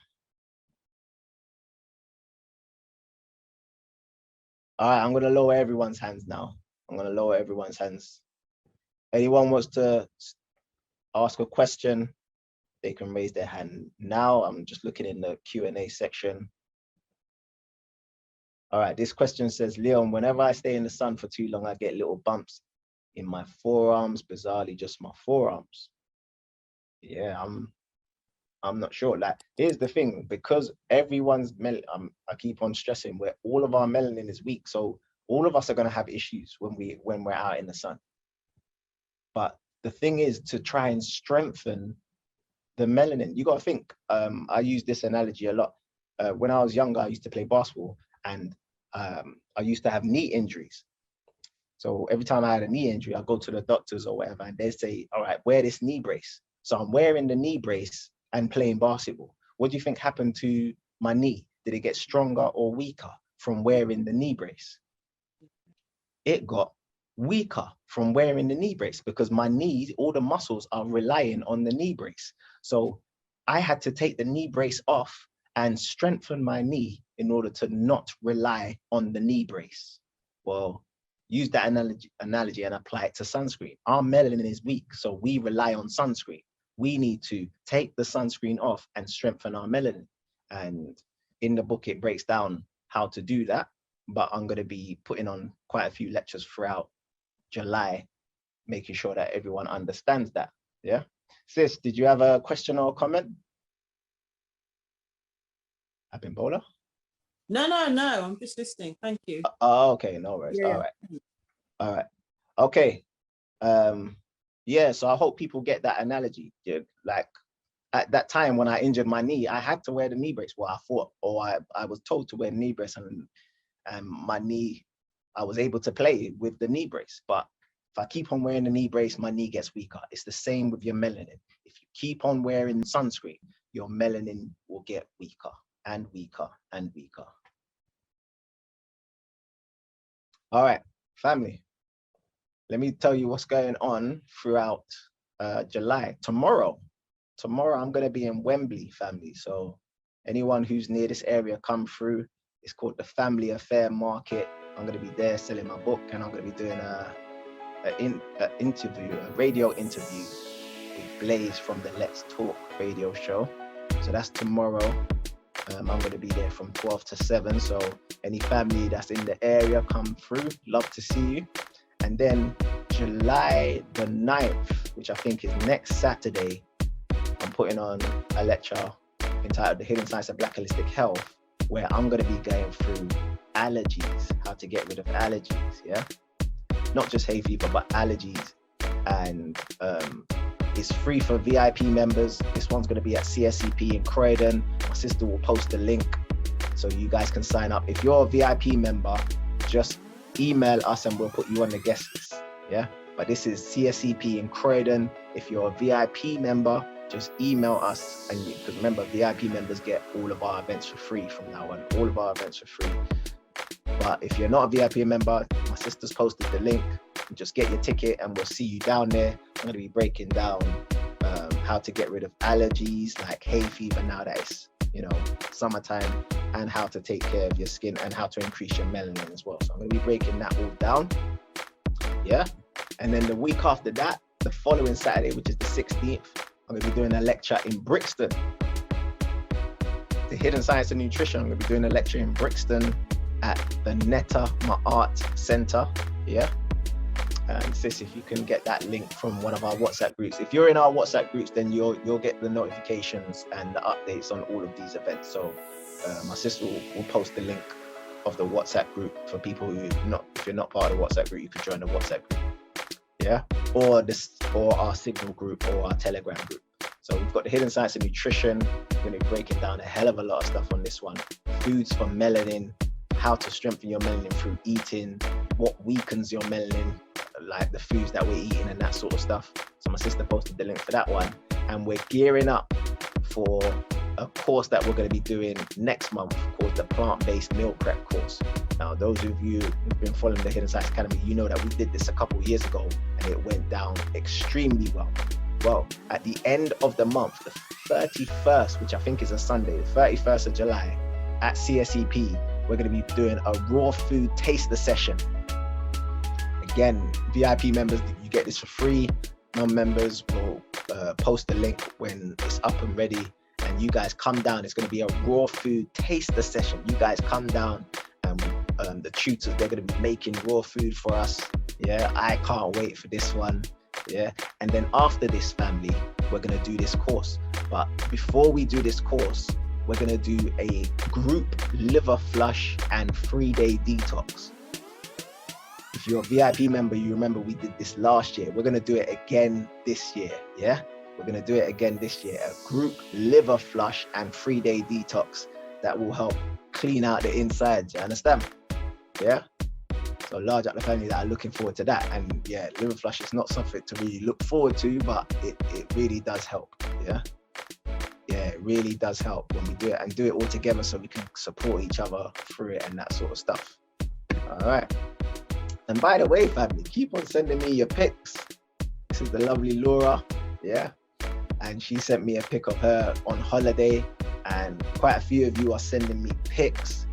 All right, I'm going to lower everyone's hands now. Anyone wants to ask a question, they can raise their hand now. I'm just looking in the Q&A section. All right, this question says, Leon, whenever I stay in the sun for too long, I get little bumps in my forearms, bizarrely just my forearms. Yeah, I'm not sure. Like, here's the thing, because everyone's I keep on stressing, where all of our melanin is weak, so all of us are going to have issues when we're out in the sun. But the thing is to try and strengthen the melanin. You got to think, I use this analogy a lot. when I was younger, I used to play basketball, and I used to have knee injuries. So every time I had a knee injury, I go to the doctors or whatever, and they say, all right, wear this knee brace. So I'm wearing the knee brace and playing basketball. What do you think happened to my knee? Did it get stronger or weaker from wearing the knee brace? It got weaker from wearing the knee brace, because my knee, all the muscles are relying on the knee brace. So I had to take the knee brace off and strengthen my knee in order to not rely on the knee brace. Well, use that analogy and apply it to sunscreen. Our melanin is weak, so we rely on sunscreen. We need to take the sunscreen off and strengthen our melanin. And in the book, it breaks down how to do that, but I'm going to be putting on quite a few lectures throughout July, making sure that everyone understands that. Yeah. Sis, did you have a question or comment? Abimbola? No, I'm just listening. Thank you. Oh, okay, no worries. Yeah. All right. Okay. Yeah, so I hope people get that analogy. Yeah, like at that time when I injured my knee, I had to wear the knee brace. Well, I thought, or I was told to wear the knee brace, and my knee, I was able to play with the knee brace. But if I keep on wearing the knee brace, my knee gets weaker. It's the same with your melanin. If you keep on wearing sunscreen, your melanin will get weaker and weaker and weaker. All right, family. Let me tell you what's going on throughout July. Tomorrow, I'm going to be in Wembley, family. So anyone who's near this area, come through. It's called the Family Affair Market. I'm going to be there selling my book, and I'm going to be doing a radio interview with Blaze from the Let's Talk radio show. So that's tomorrow. I'm going to be there from 12 to 7. So any family that's in the area, come through. Love to see you. And then July the 9th, which I think is next Saturday, I'm putting on a lecture entitled The Hidden Science of Black Holistic Health, where I'm going to be going through allergies, how to get rid of allergies, yeah? Not just hay fever, but allergies. And it's free for VIP members. This one's going to be at CSCP in Croydon. My sister will post the link so you guys can sign up. If you're a VIP member, just email us and we'll put you on the guest list, yeah? But this is CSCP in Croydon. If you're a VIP member, just email us, and because remember, VIP members get all of our events for free from now on. All of our events for free. But if you're not a VIP member, my sister's posted the link. Just get your ticket and we'll see you down there. I'm going to be breaking down how to get rid of allergies like hay fever now that it's, summertime, and how to take care of your skin and how to increase your melanin as well. So I'm going to be breaking that all down. Yeah. And then the week after that, the following Saturday, which is the 16th, I'm going to be doing a lecture in Brixton. The Hidden Science of Nutrition. I'm going to be doing a lecture in Brixton at the Netta Ma'at Center. Yeah. And sis, if you can get that link from one of our WhatsApp groups. If you're in our WhatsApp groups, then you'll get the notifications and the updates on all of these events. So my sister will post the link of the WhatsApp group for people who if you're not part of the WhatsApp group, you can join the WhatsApp group. Yeah, or our Signal group or our Telegram group. So we've got the Hidden Science of Nutrition. We're going to be breaking down a hell of a lot of stuff on this one. Foods for melanin, how to strengthen your melanin through eating, what weakens your melanin, like the foods that we're eating and that sort of stuff. So my sister posted the link for that one. And we're gearing up for a course that we're going to be doing next month called the Plant-Based Meal Prep course. Now, those of you who've been following the Hidden Science Academy, you know that we did this a couple of years ago and it went down extremely well. Well, at the end of the month, the 31st, which I think is a Sunday, the 31st of July, at CSEP, we're going to be doing a raw food taster session. Again, VIP members, you get this for free. Non-members will post the link when it's up and ready. And you guys come down. It's going to be a raw food taster session. You guys come down, and the tutors, they're going to be making raw food for us. Yeah, I can't wait for this one. Yeah, and then after this, family, we're going to do this course. But before we do this course, we're going to do a group liver flush and 3-day detox. If you're a VIP member, you remember we did this last year. We're going to do it again this year. Yeah, we're going to do it again this year. A group liver flush and 3-day detox. that will help clean out the inside. You understand? Yeah. So large up the family that are looking forward to that. And yeah, liver flush is not something to really look forward to, but it really does help. Yeah. Yeah, it really does help when we do it, and do it all together so we can support each other through it and that sort of stuff. All right. And by the way, family, keep on sending me your pics. This is the lovely Laura. Yeah. And she sent me a pic of her on holiday, and quite a few of you are sending me pics.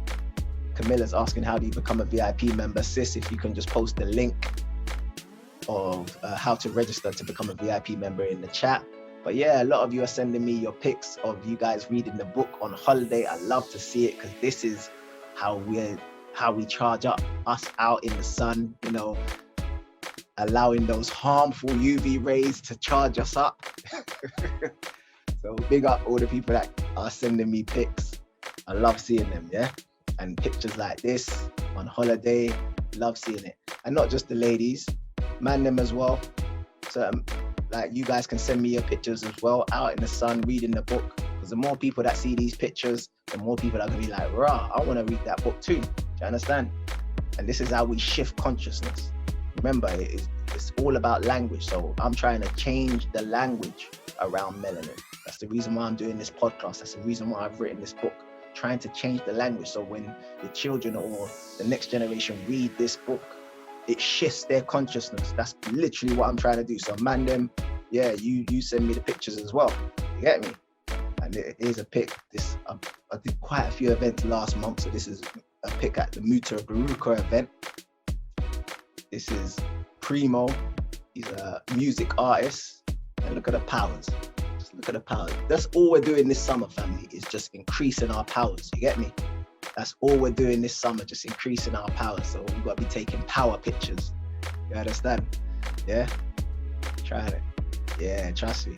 Camilla's asking, how do you become a VIP member? Sis, if you can just post the link of how to register to become a VIP member in the chat. But yeah, a lot of you are sending me your pics of you guys reading the book on holiday. I love to see it, because this is how we charge up, us out in the sun, you know, allowing those harmful UV rays to charge us up. So big up all the people that are sending me pics. I love seeing them, yeah? And pictures like this on holiday, love seeing it. And not just the ladies, man them as well. So like, you guys can send me your pictures as well, out in the sun, reading the book. Because the more people that see these pictures, the more people are gonna be like, rah, I wanna read that book too. Do you understand? And this is how we shift consciousness. Remember, it's all about language. So I'm trying to change the language around melanin. That's the reason why I'm doing this podcast. That's the reason why I've written this book, trying to change the language. So when the children or the next generation read this book, it shifts their consciousness. That's literally what I'm trying to do. So man them, yeah, you send me the pictures as well. You get me? And here's a pic. I did quite a few events last month. So this is a pic at the Muta Baruka event. This is Primo. He's a music artist. And look at the powers. Just look at the powers. That's all we're doing this summer, family, is just increasing our powers. You get me? That's all we're doing this summer, just increasing our powers. So we've got to be taking power pictures. You understand? Yeah? Trying to, yeah, trust me.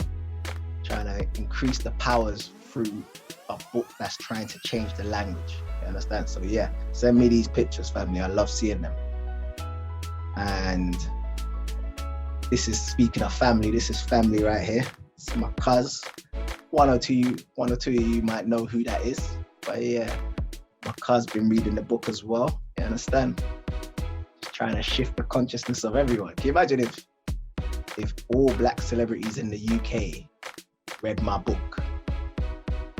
Trying to increase the powers through a book that's trying to change the language. You understand? So yeah, send me these pictures, family. I love seeing them. And this is, speaking of family, this is family right here. It's my cuz. One or two of you might know who that is. But yeah, my cuz been reading the book as well. You understand? Just trying to shift the consciousness of everyone. Can you imagine if all black celebrities in the UK read my book?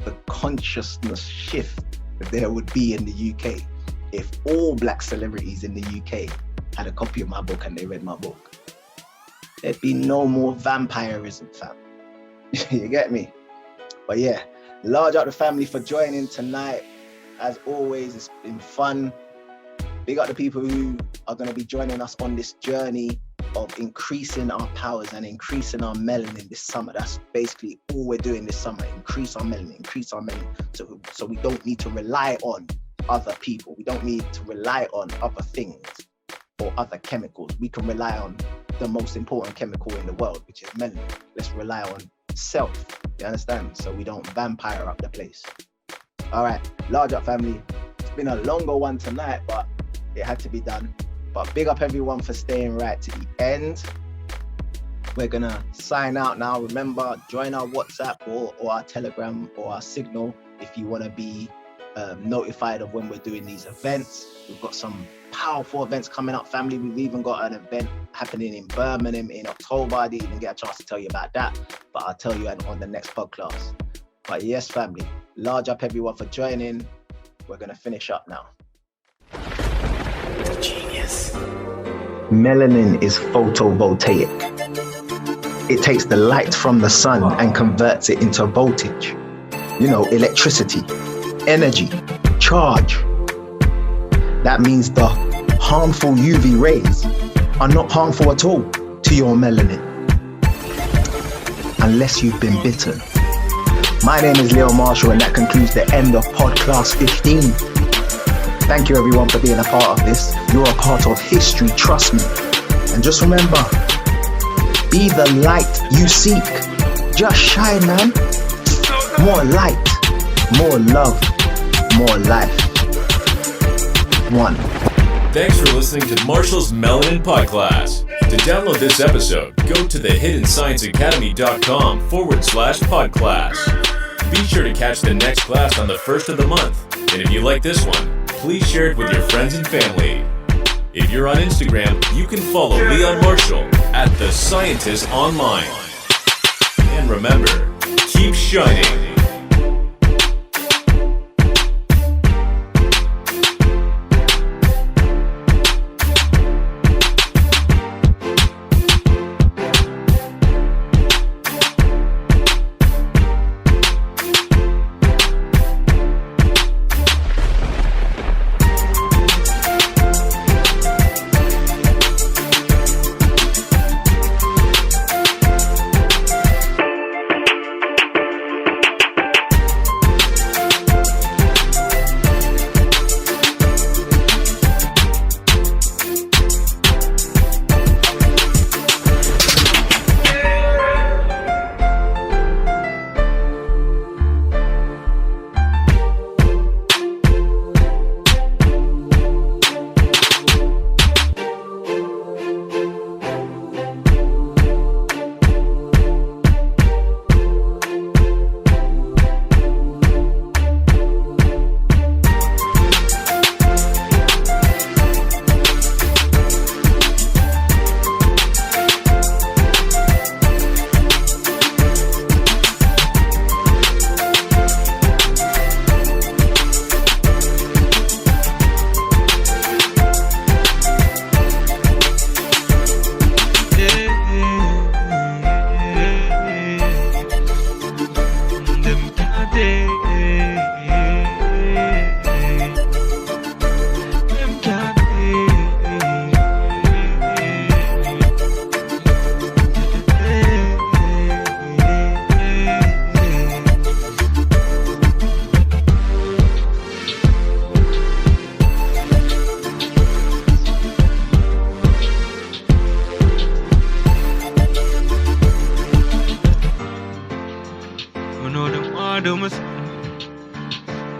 The consciousness shift that there would be in the UK if all black celebrities in the UK had a copy of my book and they read my book. There'd be no more vampirism, fam. You get me? But yeah, large up the family for joining tonight. As always, it's been fun. Big up the people who are going to be joining us on this journey of increasing our powers and increasing our melanin this summer. That's basically all we're doing this summer. Increase our melanin. So we don't need to rely on other people. We don't need to rely on other things or other chemicals. We can rely on the most important chemical in the world, which is melanin. Let's rely on self. You understand? So we don't vampire up the place. All right, large up family. It's been a longer one tonight, but it had to be done. But big up everyone for staying right to the end. We're gonna sign out now. Remember, join our WhatsApp or our Telegram or our Signal if you wanna be notified of when we're doing these events. We've got some powerful events coming up, family. We've even got an event happening in Birmingham in October. I didn't even get a chance to tell you about that, but I'll tell you on the next podcast. But yes, family, large up everyone for joining. We're gonna finish up now. Genius. Melanin is photovoltaic. It takes the light from the sun and converts it into voltage. You know, electricity, energy, charge. That means the harmful UV rays are not harmful at all to your melanin, unless you've been bitten. My name is Leo Marshall, and that concludes the end of PODCLASS 15. Thank you everyone for being a part of this. You're a part of history, trust me. And just remember, be the light you seek. Just shine, man. More light, more love, more life. One. Thanks for listening to Marshall's Melanin PODCLASS. To download this episode, go to thehiddenscienceacademy.com/PODCLASS. Be sure to catch the next class on the 1st of the month. And if you like this one, please share it with your friends and family. If you're on Instagram, you can follow Leon Marshall at The Scientist Online. And remember, keep shining.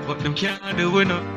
But them can't do enough.